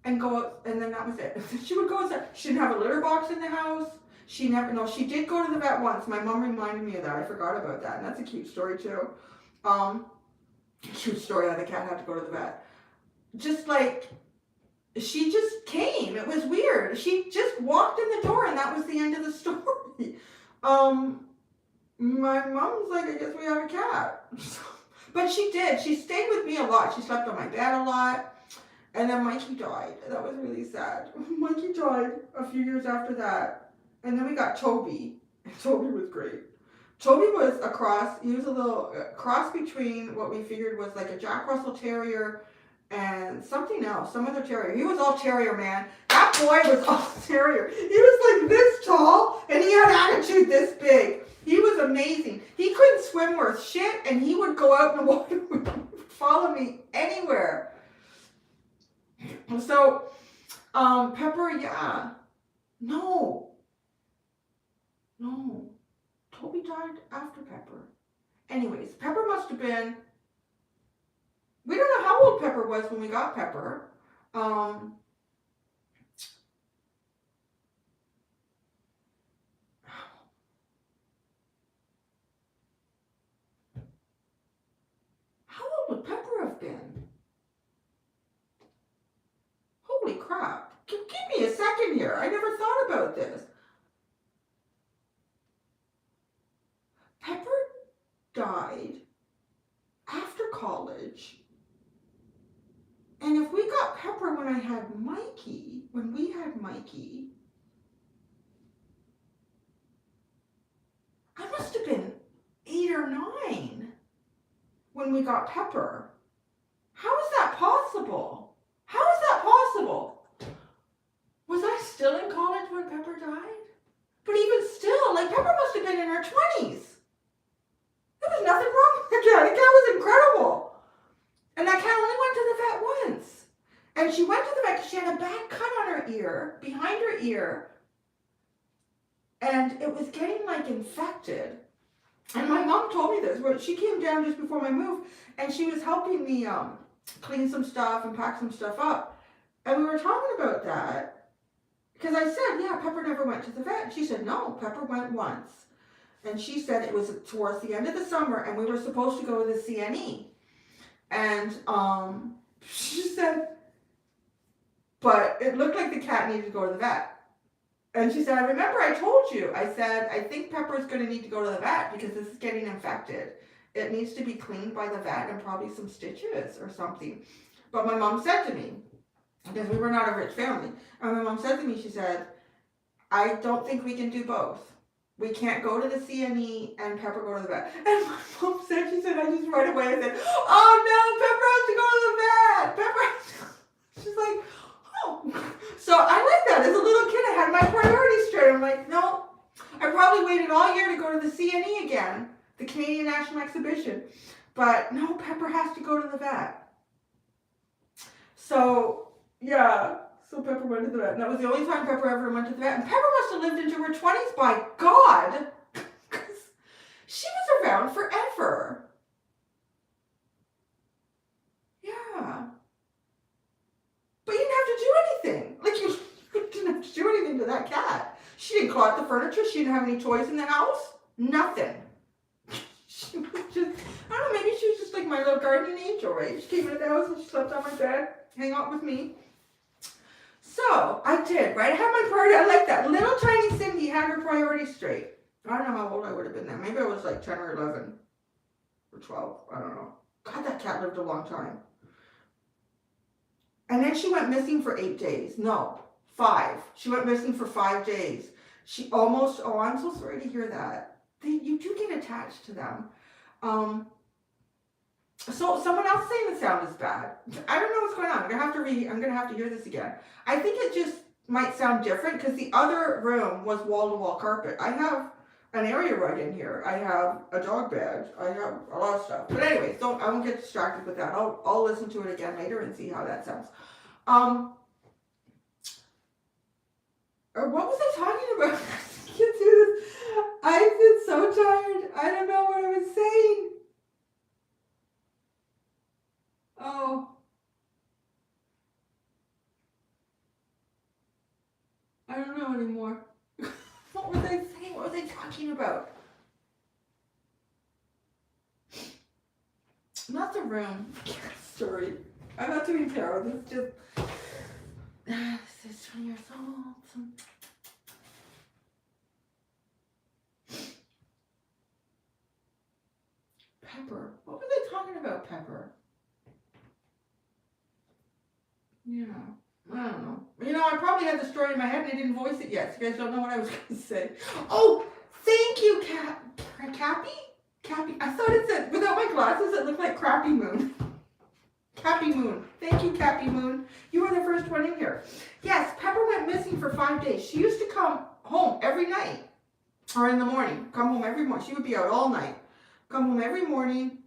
and go out, and then that was it. She would go outside. She didn't have a litter box in the house. She did go to the vet once. My mom reminded me of that. I forgot about that, and that's a cute story too. Cute story how the cat had to go to the vet. Just like, she just came name. It was weird. She just walked in the door and that was the end of the story. My mom's like, I guess we have a cat. But she did. She stayed with me a lot. She slept on my bed a lot. And then Mikey died. That was really sad. Mikey died a few years after that. And then we got Toby. Toby was great. Toby was a cross. He was a little cross between what we figured was like a Jack Russell Terrier and something else, some other terrier. He was all terrier, man. That boy was all terrier. He was like this tall and he had attitude this big. He was amazing. He couldn't swim worth shit and he would go out in the water and follow me anywhere. So, Pepper, yeah. No. Toby died after Pepper. Anyways, Pepper must have been, we don't know how old Pepper was when we got Pepper. How old would Pepper have been? Holy crap. Give me a second here. I never thought about this. Pepper died after college. And if we got Pepper when we had Mikey, I must have been 8 or 9 when we got Pepper. How is that possible? How is that possible? Was I still in college when Pepper died? But even still, like Pepper must have been in her 20s. There was nothing wrong with the cat. The cat was incredible. And that cat only went to the vet once. And she went to the vet because she had a bad cut on her ear, behind her ear. And it was getting like infected. And my mom told me this. Where she came down just before my move and she was helping me clean some stuff and pack some stuff up. And we were talking about that. Because I said, yeah, Pepper never went to the vet. And she said, no, Pepper went once. And she said it was towards the end of the summer and we were supposed to go to the CNE. And she said, but it looked like the cat needed to go to the vet. And she said, I remember I told you. I said, I think Pepper's going to need to go to the vet because this is getting infected. It needs to be cleaned by the vet and probably some stitches or something. But my mom said to me, because we were not a rich family, and my mom said to me, she said, I don't think we can do both. We can't go to the CNE and Pepper go to the vet. And my mom said, she said, I just right away I said, oh no, Pepper has to go to the vet. Pepper has to go. She's like, oh. So I like that. As a little kid, I had my priorities straight. I'm like, no. I probably waited all year to go to the CNE again, the Canadian National Exhibition. But no, Pepper has to go to the vet. So, yeah. So Pepper went to the vet. And that was the only time Pepper ever went to the vet. And Pepper must have lived into her 20s, by God. Because she was around forever. Yeah. But you didn't have to do anything. Like, you didn't have to do anything to that cat. She didn't claw at the furniture. She didn't have any toys in the house. Nothing. She was just, I don't know, maybe she was just like my little guardian angel, right? She came into the house and she slept on my bed, hang out with me. So, I did, right? I had my priority. I like that. Little tiny Cindy had her priorities straight. I don't know how old I would have been then. Maybe I was like 10 or 11 or 12. I don't know. God, that cat lived a long time. And then she went missing for 8 days. No, 5. She went missing for 5 days. She almost, oh, I'm so sorry to hear that. You do get attached to them. So someone else saying the sound is bad. I don't know what's going on. I'm gonna have to hear this again. I think it just might sound different because the other room was wall-to-wall carpet. I have an area right in here. I have a dog bed. I have a lot of stuff. But anyways, I won't get distracted with that. I'll listen to it again later and see how that sounds. Or what was I talking about? I can't do this. I've been so tired. I don't know what I was saying. Oh. I don't know anymore. What was I saying? What was I talking about? Not the room. Story. I'm not doing tarot. This is just... This is 20 years old. Pepper. What were they talking about, Pepper? Yeah. I don't know. You know, I probably had the story in my head and I didn't voice it yet. So you guys don't know what I was going to say. Oh, thank you, Cappy? Cappy. I thought it said, without my glasses, it looked like Crappy Moon. Cappy Moon. Thank you, Cappy Moon. You were the first one in here. Yes, Pepper went missing for 5 days. She used to come home every night or in the morning. Come home every morning. She would be out all night. Come home every morning.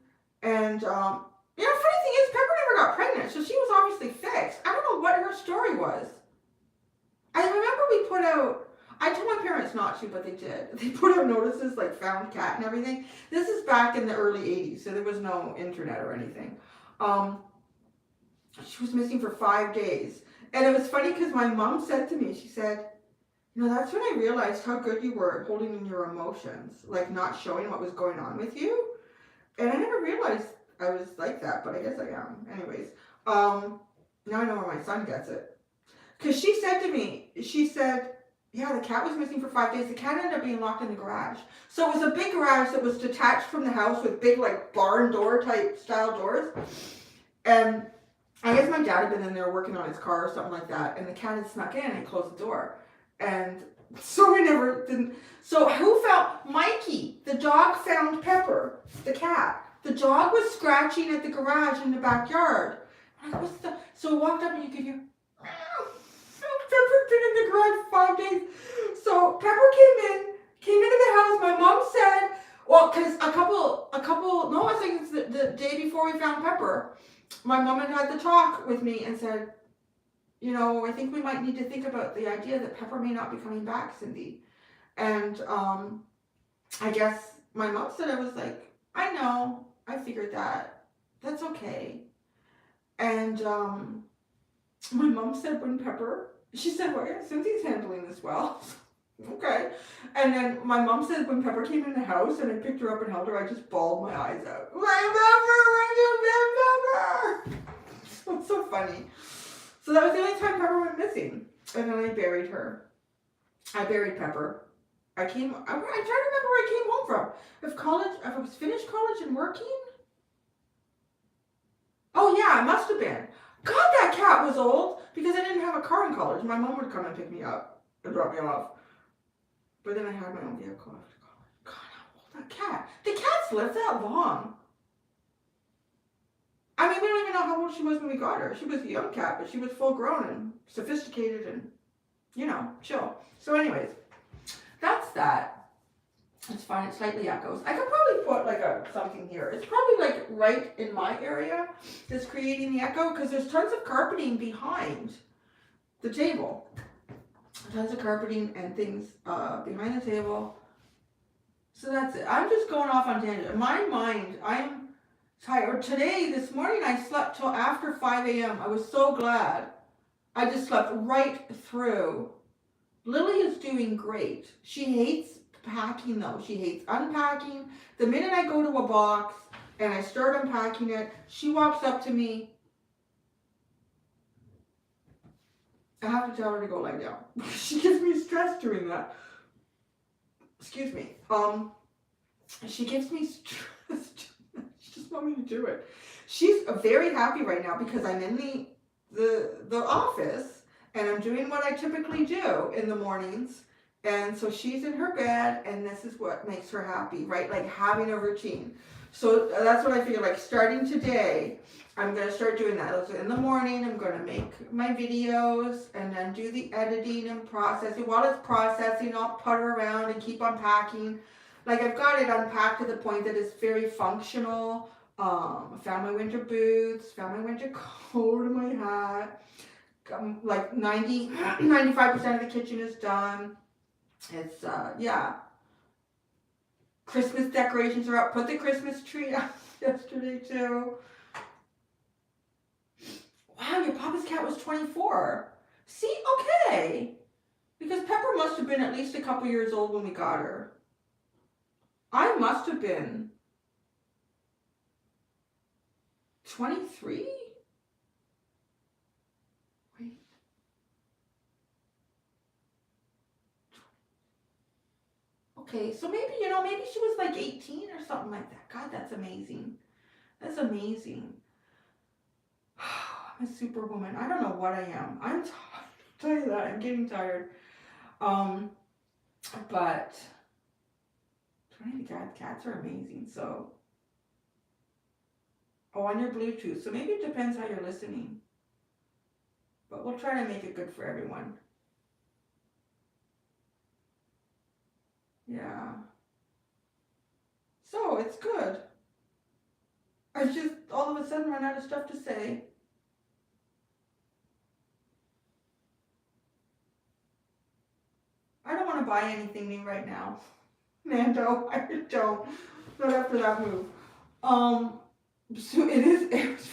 And, you know, funny thing is, Pepper never got pregnant, so she was obviously fixed. I don't know what her story was. I remember we put out, I told my parents not to, but they did. They put out notices like found cat and everything. This is back in the early 80s, so there was no internet or anything. She was missing for 5 days. And it was funny because my mom said to me, she said, you know, that's when I realized how good you were at holding in your emotions, like not showing what was going on with you. And I never realized I was like that, but I guess I am. Anyways, now I know where my son gets it. Because she said to me, she said, yeah, the cat was missing for 5 days. The cat ended up being locked in the garage. So it was a big garage that was detached from the house with big like barn door type style doors. And I guess my dad had been in there working on his car or something like that. And the cat had snuck in and closed the door. And so we never didn't. So who found Mikey? The dog found Pepper, the cat. The dog was scratching at the garage in the backyard. I'm like, what's the? So I walked up and you could hear, Pepper's been in the garage for 5 days. So Pepper came into the house. My mom said, well, because no, I think it's the day before we found Pepper, my mom had the talk with me and said, you know, I think we might need to think about the idea that Pepper may not be coming back, Cindy. And I guess my mom said, I was like, I know, I figured that. That's okay. And my mom said when Pepper, she said, well, yeah, Cynthia's handling this well. Okay. And then my mom said when Pepper came in the house and I picked her up and held her, I just bawled my eyes out. My Pepper! So it's so funny. So that was the only time Pepper went missing. And then I buried her. I buried Pepper. I'm trying to remember where I came home from. If I was finished college and working? Oh yeah, I must have been. God, that cat was old because I didn't have a car in college. My mom would come and pick me up and drop me off. But then I had my own vehicle after college. God, how old that cat? The cats lived that long. I mean, we don't even know how old she was when we got her. She was a young cat, but she was full grown and sophisticated and, you know, chill. So anyways, that's that. It's fine, it slightly echoes. I could probably put like something here. It's probably like right in my area that's creating the echo because there's tons of carpeting behind the table. Tons of carpeting and things behind the table. So that's it. I'm just going off on tangent. In my mind, I am tired. Today, this morning, I slept till after 5 a.m. I was so glad. I just slept right through. Lily is doing great. She hates packing though. She hates unpacking. The minute I go to a box and I start unpacking it, she walks up to me. I have to tell her to go lie down. She gives me stress doing that. Excuse me. She gives me stress. She just wants me to do it. She's very happy right now because I'm in the office and I'm doing what I typically do in the mornings. And so she's in her bed and this is what makes her happy, right? Like having a routine. So that's what I feel like starting today. I'm going to start doing that. So in the morning, I'm going to make my videos and then do the editing and processing. While it's processing, I'll putter around and keep unpacking. Like I've got it unpacked to the point that it's very functional. I found my winter boots, found my winter coat and my hat. Like 95% of the kitchen is done. It's, yeah. Christmas decorations are up. Put the Christmas tree up yesterday too. Wow, your papa's cat was 24. See, okay. Because Pepper must have been at least a couple years old when we got her. I must have been 23? Wait. Okay, so maybe, you know, maybe she was like 18 or something like that. God, that's amazing. That's amazing. I'm a superwoman. I don't know what I am. I'm tired. I'll tell you that. I'm getting tired. But 20 cats are amazing. So, on your Bluetooth. So maybe it depends how you're listening. But we'll try to make it good for everyone. Yeah. So it's good. I just all of a sudden run out of stuff to say. I don't want to buy anything new right now. Nando, I don't. Not after that move. So it is.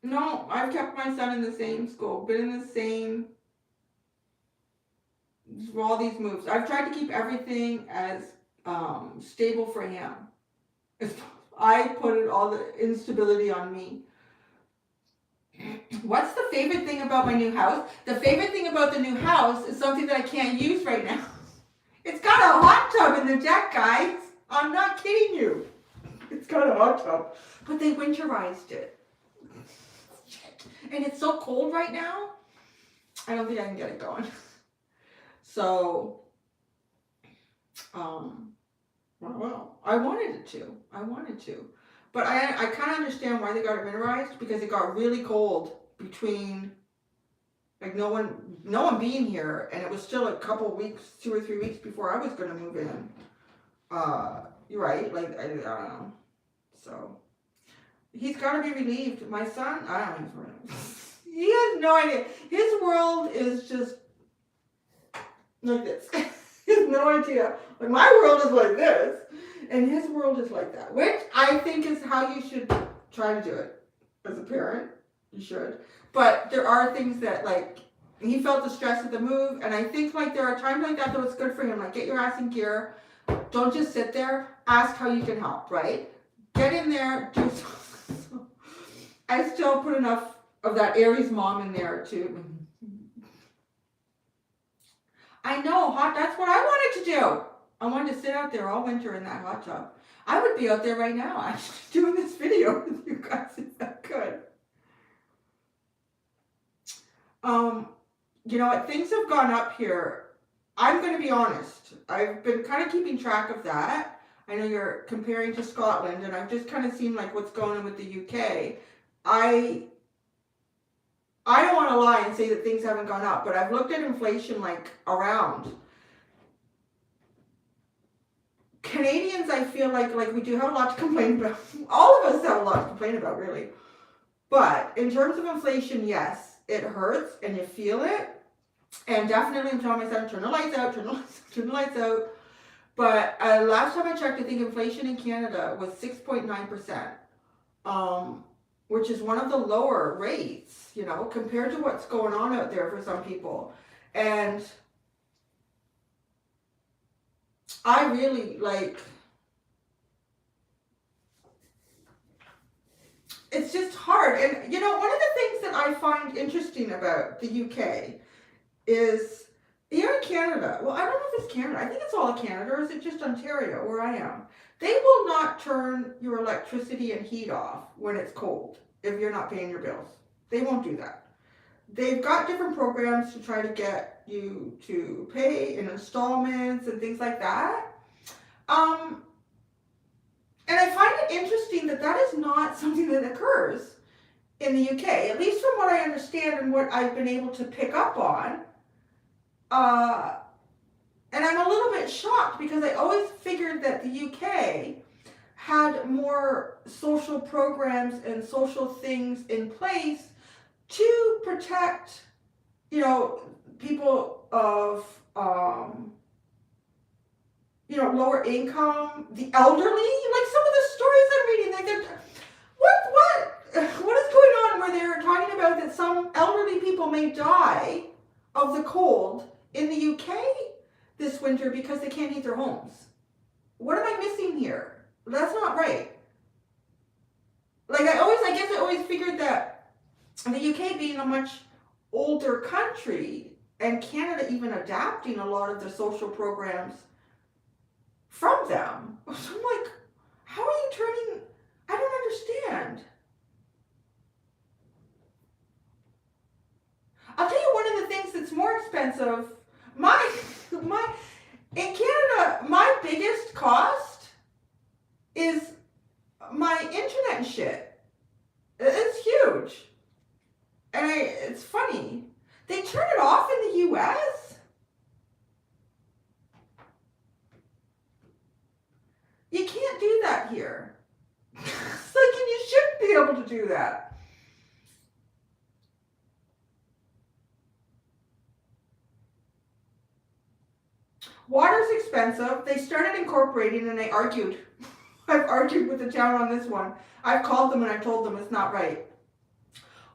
No, I've kept my son in the same school, been in the same, for all these moves. I've tried to keep everything as stable for him. I put all the instability on me. What's the favorite thing about my new house? The favorite thing about the new house is something that I can't use right now. It's got a hot tub in the deck, guys. I'm not kidding you. It's got a hot tub. But they winterized it. And it's so cold right now, I don't think I can get it going. So, well, I wanted it to. But I kind of understand why they got it winterized, because it got really cold between, like, no one being here, and it was still a couple weeks, 2 or 3 weeks before I was going to move in. You're right, like, I don't know. So, he's got to be relieved. My son, I don't even know. He has no idea. His world is just like this. He has no idea. Like, my world is like this, and his world is like that, which I think is how you should try to do it. As a parent, you should. But there are things that, like, he felt the stress of the move, and I think, like, there are times like that was good for him. Like, get your ass in gear. Don't just sit there. Ask how you can help, right? Get in there. Do something. I still put enough of that Aries mom in there too. I know, that's what I wanted to do. I wanted to sit out there all winter in that hot tub. I would be out there right now actually doing this video with you guys if I could. You know what, things have gone up here. I'm going to be honest. I've been kind of keeping track of that. I know you're comparing to Scotland, and I've just kind of seen like what's going on with the UK. I don't want to lie and say that things haven't gone up, but I've looked at inflation like around. Canadians, I feel like we do have a lot to complain about. All of us have a lot to complain about, really. But in terms of inflation, yes, it hurts and you feel it. And definitely I'm telling my son, turn the lights out, turn the lights out. But last time I checked, I think inflation in Canada was 6.9%. Which is one of the lower rates, you know, compared to what's going on out there for some people. And I really, like, it's just hard. And, you know, one of the things that I find interesting about the UK is, here in Canada, well, I don't know if it's Canada, I think it's all of Canada, or is it just Ontario, where I am? They will not turn your electricity and heat off when it's cold if you're not paying your bills. They won't do that. They've got different programs to try to get you to pay in installments and things like that. And I find it interesting that that is not something that occurs in the UK, at least from what I understand and what I've been able to pick up on. And I'm a little bit shocked because I always figured that the UK had more social programs and social things in place to protect, you know, people of, you know, lower income, the elderly. Like some of the stories I'm reading, like what is going on where they're talking about that some elderly people may die of the cold in the UK this winter because they can't heat their homes. What am I missing here? That's not right. Like I guess I always figured that the UK being a much older country, and Canada even adapting a lot of their social programs from them. So I'm like, how are you turning? I don't understand. I'll tell you one of the things that's more expensive. In Canada, my biggest cost is my internet and shit. It's huge. And it's funny. They turn it off in the US. You can't do that here. It's like, and you shouldn't be able to do that. Water's expensive. They started incorporating and they argued. I've argued with the town on this one. I've called them and I told them it's not right.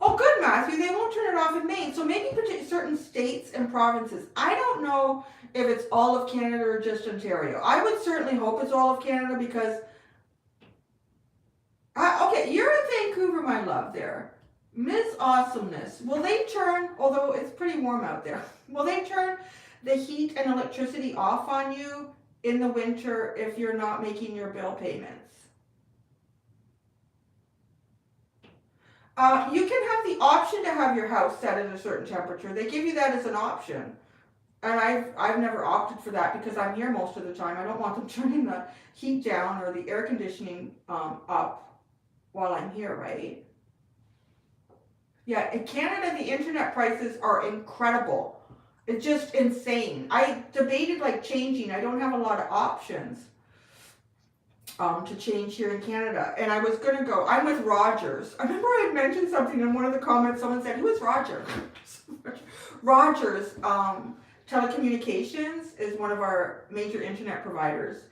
Oh, good, Matthew. They won't turn it off in Maine. So maybe certain states and provinces. I don't know if it's all of Canada or just Ontario. I would certainly hope it's all of Canada because... okay, you're in Vancouver, my love, there. Ms. Awesomeness. Will they turn, although it's pretty warm out there, will they turn the heat and electricity off on you in the winter if you're not making your bill payments? You can have the option to have your house set at a certain temperature. They give you that as an option. And I've never opted for that because I'm here most of the time. I don't want them turning the heat down or the air conditioning up while I'm here, right? Yeah, in Canada, the internet prices are incredible. It's just insane. I debated like changing. I don't have a lot of options to change here in Canada. And I was going to go. I'm with Rogers. I remember I had mentioned something in one of the comments. Someone said, who is Roger? Rogers Telecommunications is one of our major internet providers.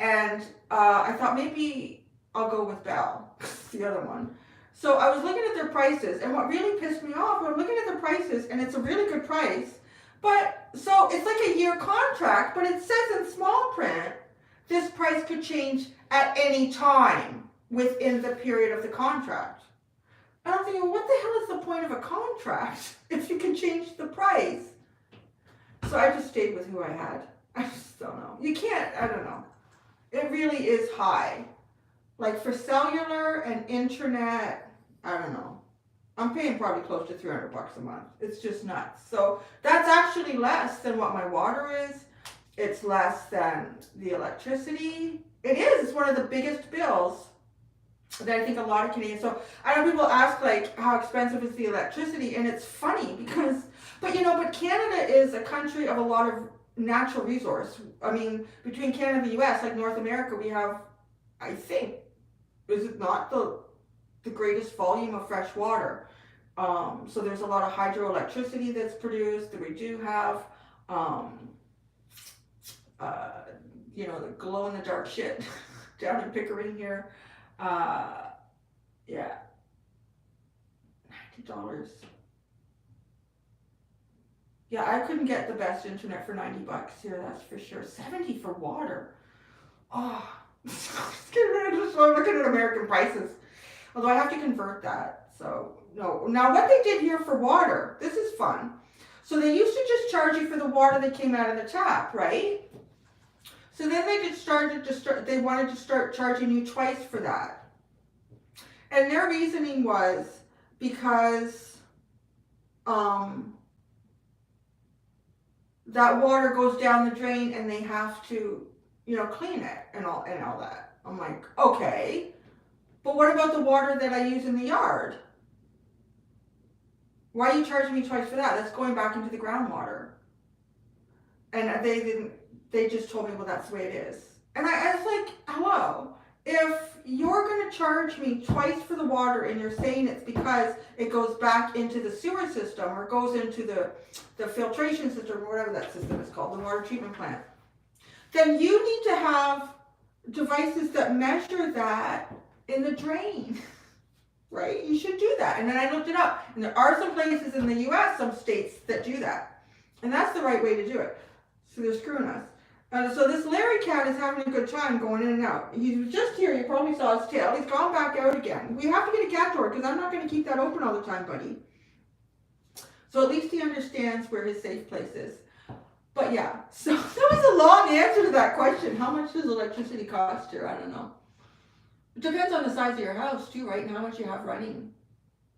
And I thought maybe I'll go with Bell, the other one. So I was looking at their prices. And what really pissed me off, I'm looking at their prices, and it's a really good price. But, so it's like a year contract, but it says in small print, this price could change at any time within the period of the contract. And I'm thinking, well, what the hell is the point of a contract if you can change the price? So I just stayed with who I had. I just don't know. You can't, I don't know. It really is high. Like for cellular and internet, I don't know. I'm paying probably close to $300 a month. It's just nuts. So that's actually less than what my water is. It's less than the electricity. It is. It's one of the biggest bills that I think a lot of Canadians. So I know people ask like, how expensive is the electricity? And it's funny because, but Canada is a country of a lot of natural resource. I mean, between Canada and the US, like North America, we have, I think, is it not the greatest volume of fresh water? So there's a lot of hydroelectricity that's produced that we do have. The glow in the dark shit down in Pickering here. Yeah. $90. Yeah, I couldn't get the best internet for $90 here, that's for sure. $70 for water. Oh, I'm looking at American prices. Although I have to convert that, so no. Now what they did here for water, this is fun. So they used to just charge you for the water that came out of the tap, right? So then they wanted to start charging you twice for that. And their reasoning was because that water goes down the drain and they have to, clean it and all that. I'm like, okay, but what about the water that I use in the yard? Why are you charging me twice for that? That's going back into the groundwater. And they just told me, well, that's the way it is. And I was like, hello, if you're going to charge me twice for the water and you're saying it's because it goes back into the sewer system or goes into the filtration system or whatever that system is called, the water treatment plant, then you need to have devices that measure that in the drain, right? You should do that. And then I looked it up. And there are some places in the US, some states that do that. And that's the right way to do it. So they're screwing us. So this Larry cat is having a good time going in and out. He was just here. You probably saw his tail. He's gone back out again. We have to get a cat door because I'm not going to keep that open all the time, buddy. So at least he understands where his safe place is. But yeah, so that was a long answer to that question. How much does electricity cost here? I don't know. It depends on the size of your house too, right? And how much you have running.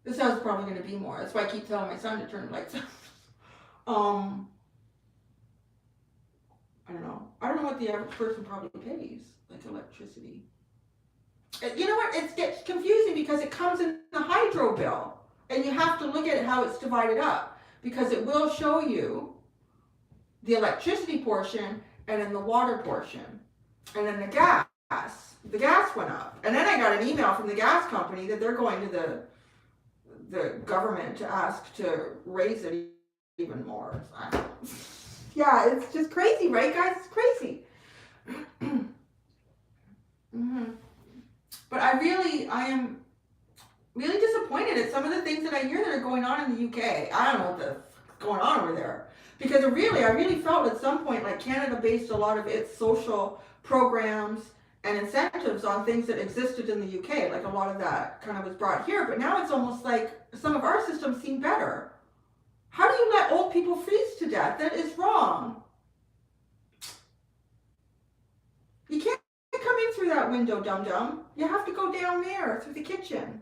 This house is probably going to be more. That's why I keep telling my son to turn the lights on. I don't know. I don't know what the average person probably pays, like electricity. You know what? It gets confusing because it comes in the hydro bill. And you have to look at how it's divided up. Because it will show you the electricity portion and then the water portion. And then the gas. The gas went up. And then I got an email from the gas company that they're going to the government to ask to raise it even more. Yeah, it's just crazy, right, guys? It's crazy. But I am really disappointed at some of the things that I hear that are going on in the UK. I don't know what's going on over there. Because I really felt at some point like Canada based a lot of its social programs and incentives on things that existed in the UK. Like a lot of that kind of was brought here. But now it's almost like some of our systems seem better. How do you let old people freeze to death? That is wrong. You can't come in through that window, dum-dum. You have to go down there through the kitchen.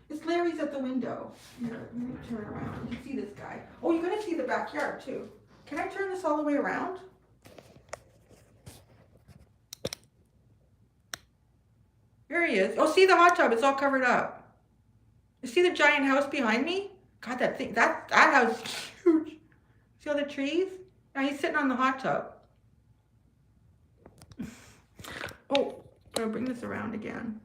It's Larry's at the window. Here, let me turn around. You can see this guy. Oh, you're going to see the backyard too. Can I turn this all the way around? Here he is. Oh, see the hot tub. It's all covered up. You see the giant house behind me? God, that house is huge. See all the trees? Now he's sitting on the hot tub. Oh, I'm going to bring this around again.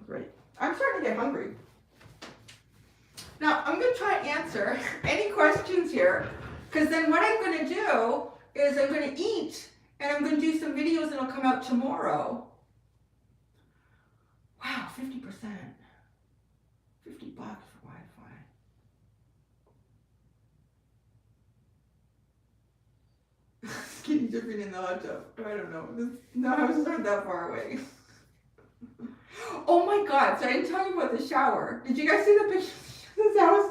Great. I'm starting to get hungry. Now, I'm going to try and answer any questions here, because then what I'm going to do is I'm going to eat, and I'm going to do some videos that'll come out tomorrow. Wow, 50%. $50 for Wi-Fi. Skinny dipping in the hot tub. I don't know. No, I was not that far away. Oh my God, so I didn't tell you about the shower. Did you guys see the picture of this house?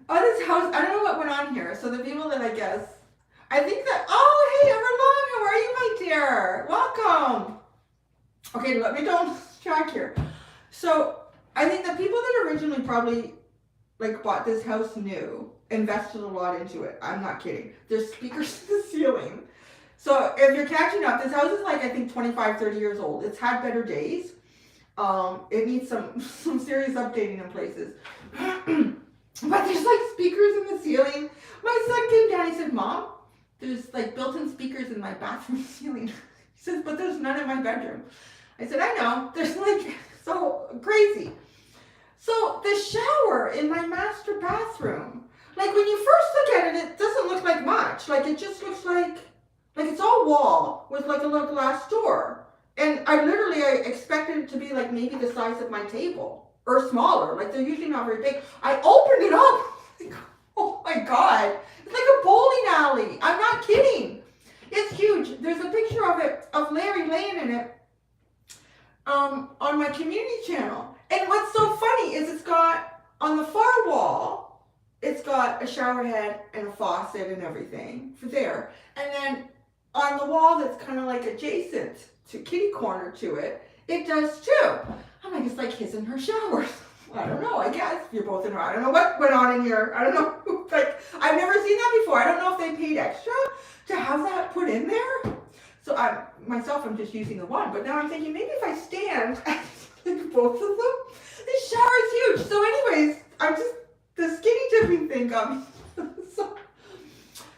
Oh, this house, I don't know what went on here. So the people that I guess, I think that, oh, hey, Everlong, how are you, my dear? Welcome. Okay, let me don't track here. So I think the people that originally probably like bought this house new, invested a lot into it. I'm not kidding. There's speakers to the ceiling. So if you're catching up, this house is like, I think 25, 30 years old. It's had better days. It needs some serious updating in places. But there's like speakers in the ceiling. My son came down, he said, Mom, there's like built-in speakers in my bathroom ceiling. He says, but there's none in my bedroom. I said, I know, there's like, so crazy. So the shower in my master bathroom, like when you first look at it, it doesn't look like much. Like it just looks like it's all wall with like a little glass door. And I expected it to be like maybe the size of my table or smaller. Like they're usually not very big. I opened it up. Like, oh my God. It's like a bowling alley. I'm not kidding. It's huge. There's a picture of it, of Larry laying in it, on my community channel. And what's so funny is it's got, on the far wall, it's got a shower head and a faucet and everything for there. And then on the wall that's kind of like adjacent to kitty corner to it, it does too. I'm like, it's like his and her showers. I don't know, I guess. You're both in her. I don't know what went on in here. I don't know. Like, I've never seen that before. I don't know if they paid extra to have that put in there. So I'm just using the one. But now I'm thinking, maybe if I stand like both of them, this shower is huge. So anyways, the skinny dipping thing got me. So,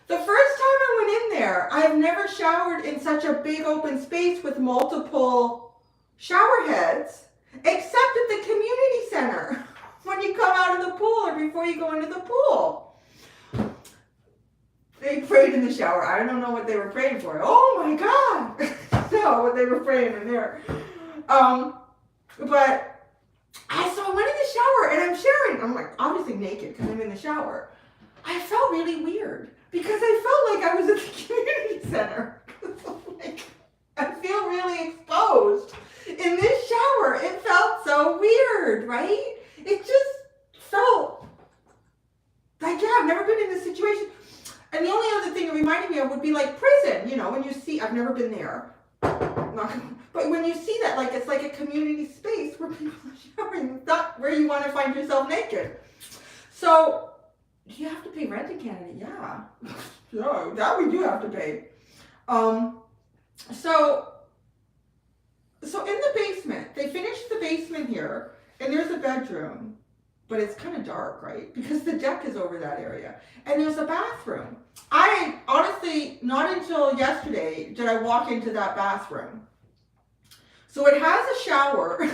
the first time I went in there, I have never showered in such a big open space with multiple shower heads, except at the community center, when you come out of the pool or before you go into the pool. They prayed in the shower. I don't know what they were praying for. Oh my God! No, what they were praying in there. But so I went in the shower and I'm showering. I'm like obviously naked because I'm in the shower. I felt really weird because I felt like I was at the community center. Like, I feel really exposed in this shower. It felt so weird, right? It just felt be like prison, you know, when you see, I've never been there, but when you see that, like, it's like a community space where people are showering, not where you want to find yourself naked. So, do you have to pay rent in Canada? Yeah. Yeah, that we do have to pay. So in the basement, they finished the basement here, and there's a bedroom, but it's kind of dark, right? Because the deck is over that area. And there's a bathroom. I honestly, not until yesterday did I walk into that bathroom. So it has a shower.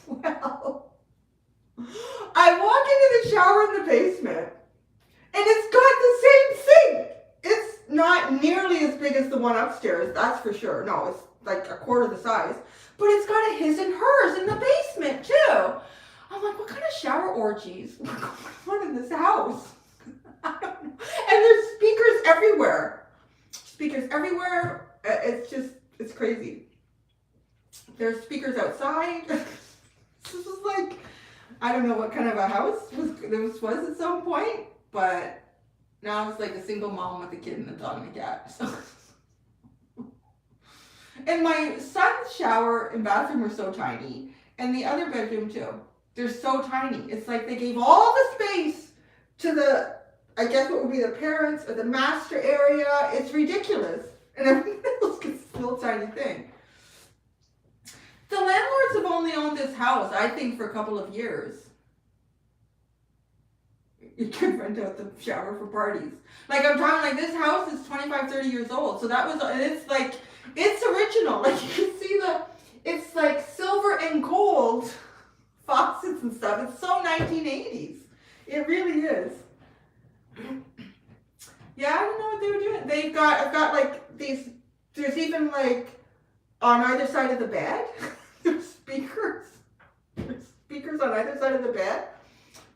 Well, I walk into the shower in the basement, and it's got the same thing. It's not nearly as big as the one upstairs, that's for sure. No, it's like a quarter the size. But it's got a his and hers in the basement too. I'm like, what kind of shower orgies are going on in this house? I don't know. And there's speakers everywhere. Speakers everywhere. It's crazy. There's speakers outside. This is like, I don't know what kind of a house this was at some point, but now it's like a single mom with a kid and a dog and a cat. So. And my son's shower and bathroom are so tiny, and the other bedroom too. They're so tiny. It's like they gave all the space to the, I guess what would be the parents or the master area. It's ridiculous. And everything else gets this little tiny thing. The landlords have only owned this house, I think, for a couple of years. You can rent out the shower for parties. Like, I'm talking, like, this house is 25, 30 years old. So that was, and it's like, it's original. Like, you can see it's like silver and gold faucets and stuff. It's so 1980s. It really is. Yeah, I don't know what they were doing. I've got like these, there's even like on either side of the bed, there's speakers. There's speakers on either side of the bed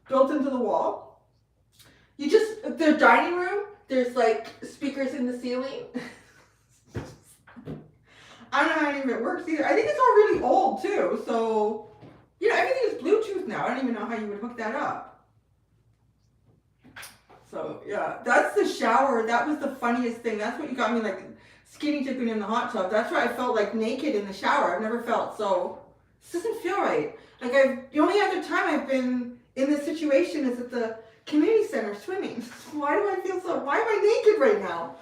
built into the wall. The dining room, there's like speakers in the ceiling. I don't know how any of it works either. I think it's all really old too. So, you know, everything is Bluetooth now. I don't even know how you would hook that up. So, yeah, that's the shower. That was the funniest thing. That's what you got me, like, skinny dipping in the hot tub. That's why I felt like naked in the shower. I've never felt so, this doesn't feel right. Like, the only other time I've been in this situation is at the community center swimming. Why do I feel so, why am I naked right now?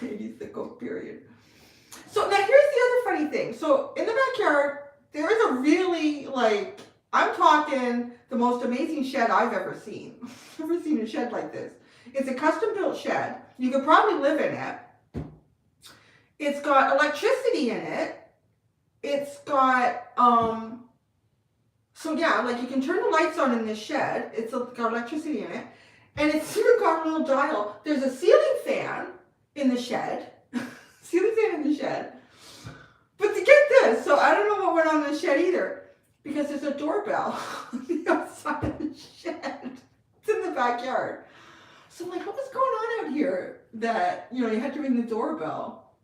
80s sicko period. So now here's the other funny thing. So in the backyard, there is a really, like, I'm talking the most amazing shed I've ever seen. I've never seen a shed like this. It's a custom built shed. You could probably live in it. It's got electricity in it. It's got, so yeah, like you can turn the lights on in this shed. It's got electricity in it. And it's even got a little dial. There's a ceiling fan in the shed. Ceiling fan in the shed. But to get this, so I don't know what went on in the shed either, because there's a doorbell on the outside of the shed. It's in the backyard. So I'm like, what was going on out here that, you know, you had to ring the doorbell?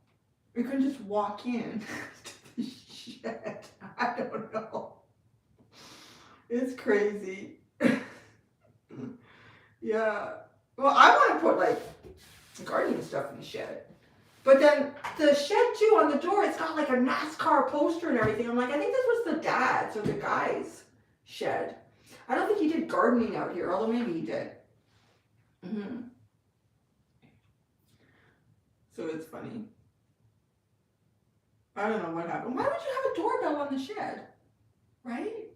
You couldn't just walk in to the shed. I don't know. It's crazy. Yeah. Well, I want to put like gardening stuff in the shed. But then the shed too, on the door, it's got like a NASCAR poster and everything. I'm like, I think this was the dad's or the guy's shed. I don't think he did gardening out here, although maybe he did. Mm-hmm. So it's funny. I don't know what happened. Why would you have a doorbell on the shed? Right?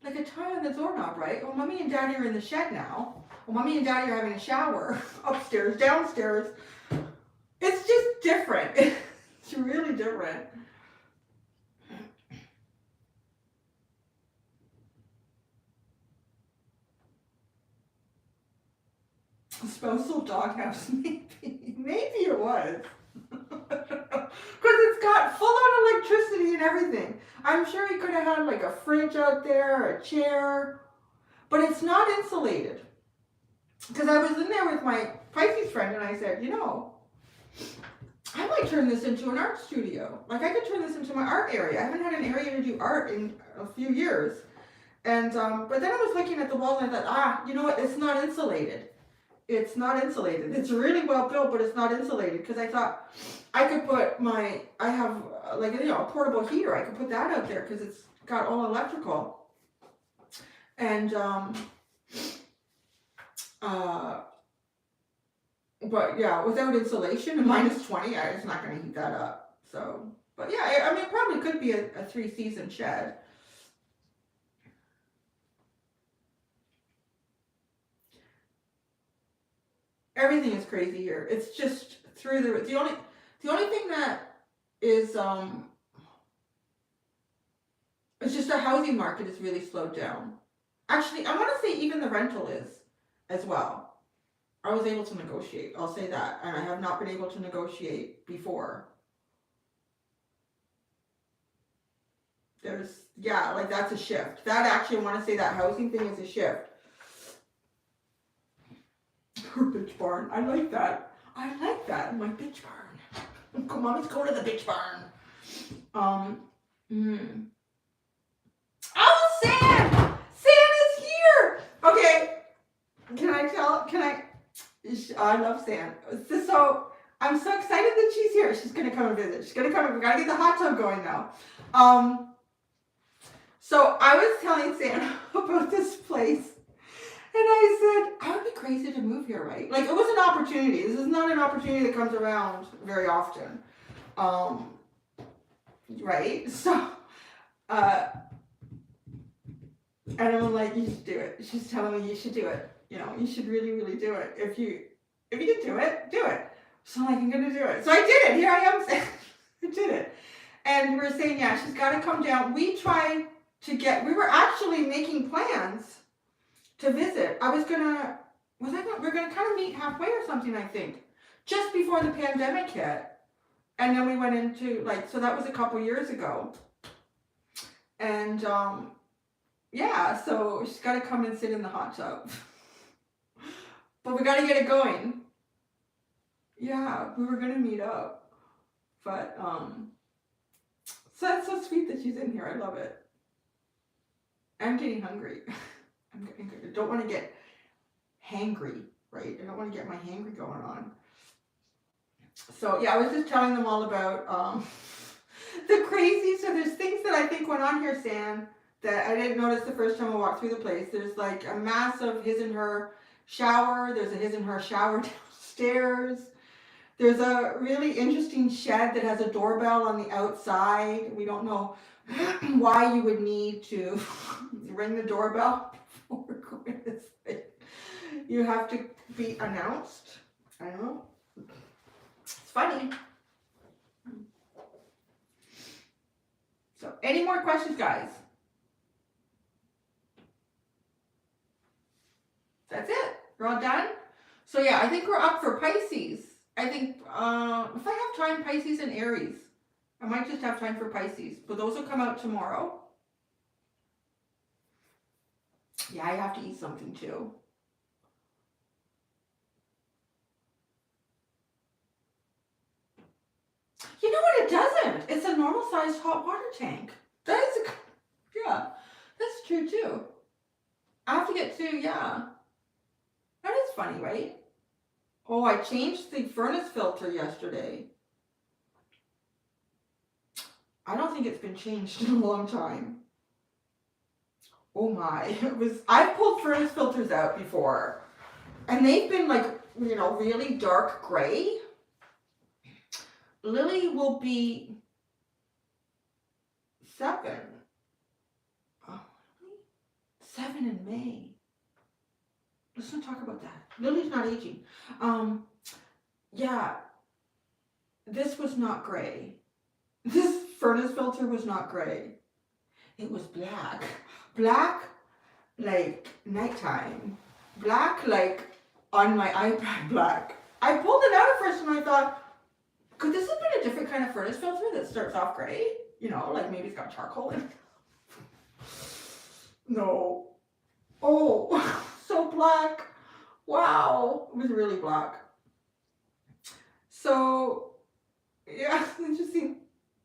Like a tie on the doorknob, right? Well, mommy and daddy are in the shed now. Well, mommy and daddy are having a shower upstairs, downstairs. It's just different. It's really different. Spousal doghouse, maybe. Maybe it was. Because it's got full-on electricity and everything. I'm sure he could have had like a fridge out there, a chair. But it's not insulated. Because I was in there with my Pisces friend and I said, you know, I might turn this into an art studio. Like I could turn this into my art area. I haven't had an area to do art in a few years. And but then I was looking at the walls and I thought, you know what? It's not insulated. it's not insulated. It's really well built, but it's not insulated, because I thought I could put I have like, you know, a portable heater. I could put that out there because it's got all electrical. And but yeah, without insulation and -20, it's not going to heat that up. So, but yeah, I mean, it probably could be a 3-season shed. Everything is crazy here. It's just through the only thing that is it's just the housing market is really slowed down. Actually, I want to say even the rental is as well. I was able to negotiate, I'll say that, and I have not been able to negotiate before. There's, yeah, like that's a shift. That actually, I want to say that housing thing is a shift. Her bitch barn. I like that. I like that. My bitch barn. Come on, let's go to the bitch barn. Oh, Sam! Sam is here! Okay. I love Sam. So, I'm so excited that she's here. She's gonna come and visit. She's gonna come. We gotta get the hot tub going now. So I was telling Sam about this place. And I said, I would be crazy to move here, right? Like, it was an opportunity. This is not an opportunity that comes around very often. Right? So, and I'm like, you should do it. She's telling me you should do it. You know, you should really, really do it. If you can do it, do it. So I'm like, I'm gonna do it. So I did it. Here I am saying, I did it. And we're saying, yeah, she's got to come down. We were actually making plans to visit. We're gonna kind of meet halfway or something, I think, just before the pandemic hit. And then we went into, like, so that was a couple years ago. And yeah, so she's got to come and sit in the hot tub. But we got to get it going. Yeah, we were gonna meet up, but so that's so sweet that she's in here. I love it. I'm getting hungry. I don't want to get hangry, right? I don't want to get my hangry going on. So yeah, I was just telling them all about the crazy. So there's things that I think went on here, Sam, that I didn't notice the first time I walked through the place. There's like a massive his and her shower. There's a his and her shower downstairs. There's a really interesting shed that has a doorbell on the outside. We don't know why you would need to ring the doorbell before going this way. You have to be announced. I don't know. It's funny. So, any more questions, guys? That's it. We're all done? So yeah, I think we're up for Pisces. I think if I have time, Pisces and Aries. I might just have time for Pisces, but those will come out tomorrow. Yeah, I have to eat something too. You know what? It doesn't. It's a normal sized hot water tank. Yeah, that's true too. I have to get to, yeah. That is funny, right? Oh, I changed the furnace filter yesterday. I don't think it's been changed in a long time. Oh my, I've pulled furnace filters out before, and they've been like, you know, really dark gray. Lily will be 7. Oh, 7 in May. Let's not talk about that. Lily's not aging. Yeah, this was not gray. This furnace filter was not gray. It was black. Black like nighttime. Black like on my iPad black. I pulled it out at first and I thought, could this have been a different kind of furnace filter that starts off gray? You know, like maybe it's got charcoal in it. No. Oh, so black. Wow. It was really black. So, yeah, interesting.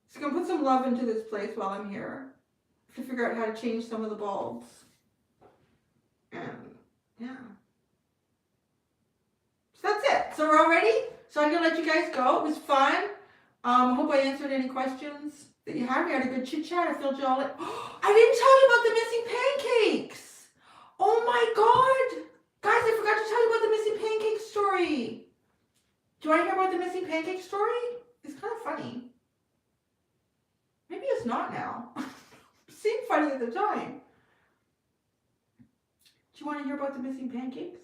So I'm going to put some love into this place while I'm here to figure out how to change some of the bulbs. And, yeah. that's it. So we're all ready. So I'm gonna let you guys go. It was fun. I hope I answered any questions that you had. We had a good chit chat. I filled you all in. I didn't tell you about the missing pancakes. Oh my God. Guys, I forgot to tell you about the missing pancake story. Do you want to hear about the missing pancake story? It's kind of funny. Maybe it's not now. It seemed funny at the time. Do you want to hear about the missing pancakes?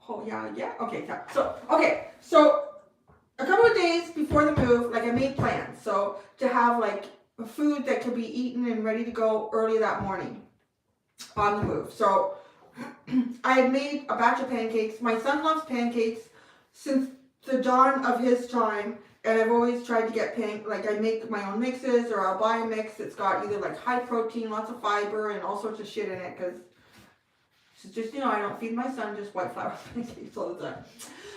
Oh, yeah. Okay, so a couple of days before the move, like I made plans. So to have like food that could be eaten and ready to go early that morning on the move. So I had made a batch of pancakes. My son loves pancakes since the dawn of his time. And I've always tried to get I make my own mixes, or I'll buy a mix that's got either like high protein, lots of fiber, and all sorts of shit in it, because it's just, I don't feed my son just white flour pancakes all the time.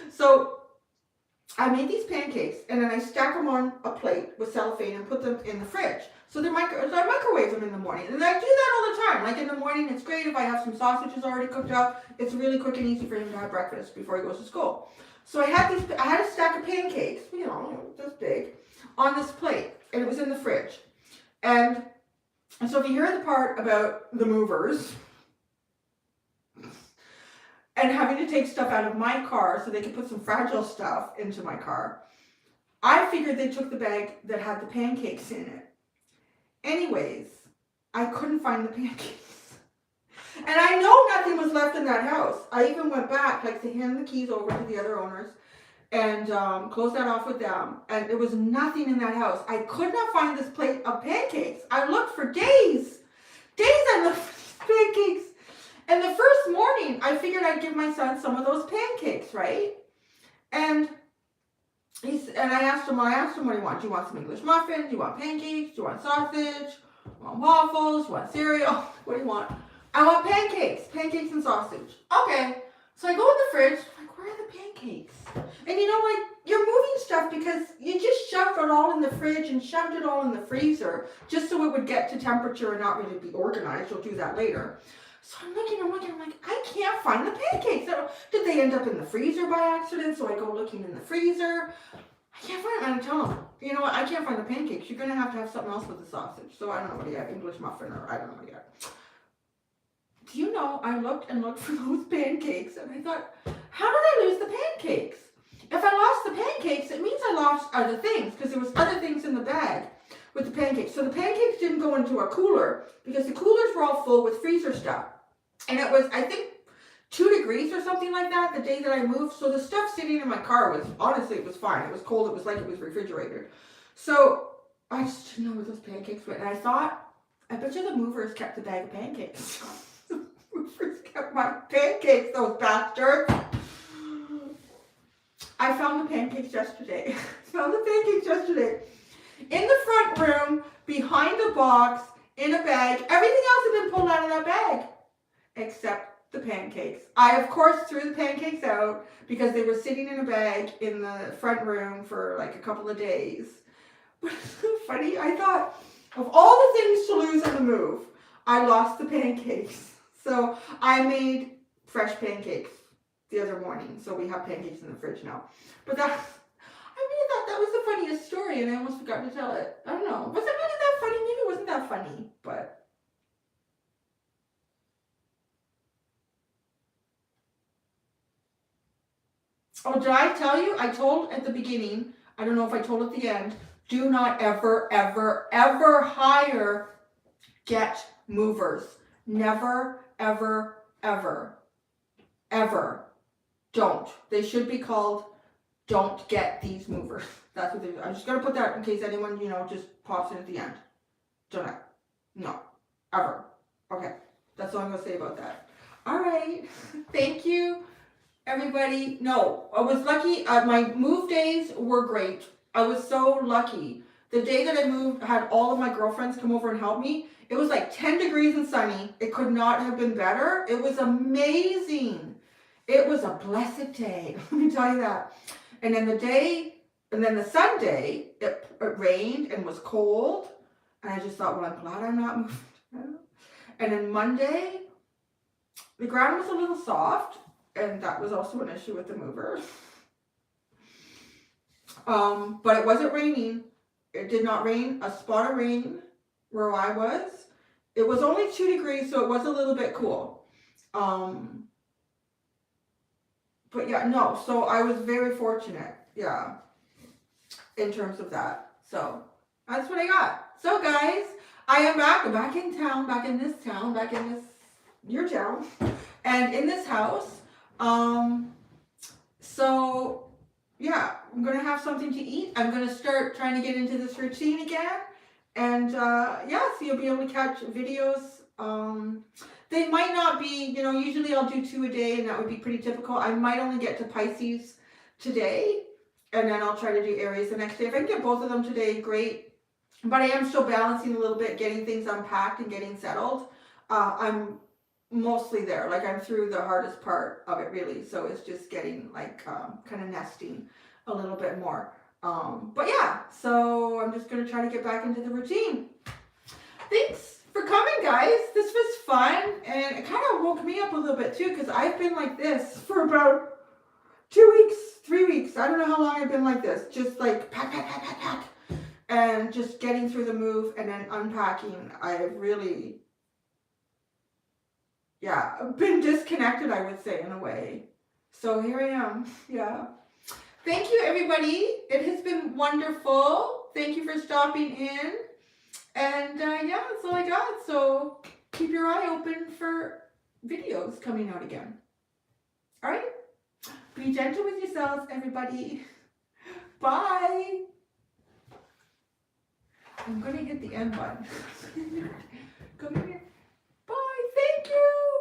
So I made these pancakes, and then I stack them on a plate with cellophane and put them in the fridge. So I microwave them in the morning, and I do that all the time. Like in the morning, it's great if I have some sausages already cooked up. It's really quick and easy for him to have breakfast before he goes to school. So I had a stack of pancakes, this big, on this plate, and it was in the fridge. And so if you hear the part about the movers and having to take stuff out of my car so they could put some fragile stuff into my car, I figured they took the bag that had the pancakes in it. Anyways, I couldn't find the pancakes. And I know nothing was left in that house. I even went back, to hand the keys over to the other owners and closed that off with them. And there was nothing in that house. I could not find this plate of pancakes. I looked for days. I looked for these pancakes. And the first morning, I figured I'd give my son some of those pancakes, right? And I asked him what he wants. Do you want some English muffins? Do you want pancakes? Do you want sausage? Do you want waffles? Do you want cereal? What do you want? I want pancakes and sausage. Okay. So I go in the fridge, where are the pancakes? And you're moving stuff because you just shoved it all in the fridge and shoved it all in the freezer just so it would get to temperature and not really be organized. You'll do that later. So I'm looking, I'm like, I can't find the pancakes. Did they end up in the freezer by accident? So I go looking in the freezer. I can't find them. And I tell them, you know what, I can't find the pancakes. You're going to have something else with the sausage. So I don't know what you have, English muffin, or I don't know what you have. Do you know, I looked for those pancakes, and I thought, how did I lose the pancakes? If I lost the pancakes, it means I lost other things, because there was other things in the bag with the pancakes. So the pancakes didn't go into a cooler, because the coolers were all full with freezer stuff. And it was, I think, 2 degrees or something like that the day that I moved. So the stuff sitting in my car was, honestly, it was fine. It was cold. It was like it was refrigerated. So I just didn't know where those pancakes went. And I thought, I bet you the movers kept the bag of pancakes. The movers kept my pancakes, those bastards. I found the pancakes yesterday. In the front room, behind a box, in a bag. Everything else had been pulled out of that bag, except the pancakes. I, of course, threw the pancakes out because they were sitting in a bag in the front room for a couple of days. But it's so funny. I thought, of all the things to lose on the move, I lost the pancakes. So I made fresh pancakes the other morning. So we have pancakes in the fridge now. But I really thought that was the funniest story, and I almost forgot to tell it. I don't know. Was it really that funny? Maybe it wasn't that funny, but... Oh, did I tell you? I told at the beginning, I don't know if I told at the end, do not ever, ever, ever hire get movers. Never, ever, ever, ever. Don't. They should be called don't get these movers. That's what they do. I'm just going to put that in case anyone, just pops in at the end. Don't I? No. Ever. Okay. That's all I'm going to say about that. All right. Thank you. Everybody, no, I was lucky. My move days were great. I was so lucky. The day that I moved, I had all of my girlfriends come over and help me. It was 10 degrees and sunny. It could not have been better. It was amazing. It was a blessed day. Let me tell you that. And then the Sunday, it rained and was cold. And I just thought, well, I'm glad I'm not moving. And then Monday, The ground was a little soft, and that was also an issue with the mover. But it wasn't raining. It did not rain, a spot of rain where I was. It was only 2 degrees, so it was a little bit cool. But yeah, no, so I was very fortunate, yeah, in terms of that. So that's what I got. So guys, I am back. I'm back in town, back in this town, back in this, your town, and in this house. So yeah, I'm gonna have something to eat. I'm gonna start trying to get into this routine again. And yeah, so you'll be able to catch videos. They might not be, you know, usually I'll do 2 a day, and that would be pretty typical. I might only get to Pisces today, and then I'll try to do Aries the next day. If I can get both of them today, great. But I am still balancing a little bit, getting things unpacked and getting settled. I'm mostly there. Like, I'm through the hardest part of it, really. So it's just getting, like, kind of nesting a little bit more. But yeah, so I'm just going to try to get back into the routine. Thanks for coming, guys. This was fun, and it kind of woke me up a little bit too, because I've been like this for about 2 weeks, 3 weeks. I don't know how long I've been like this. Just like pack, pack, pack, pack, pack, and just getting through the move and then unpacking. I've really, yeah, been disconnected, I would say, in a way. So here I am. Yeah. Thank you, everybody. It has been wonderful. Thank you for stopping in. And yeah, that's all I got. So keep your eye open for videos coming out again. All right? Be gentle with yourselves, everybody. Bye. I'm going to hit the end button. Come here. Bye. Thank you.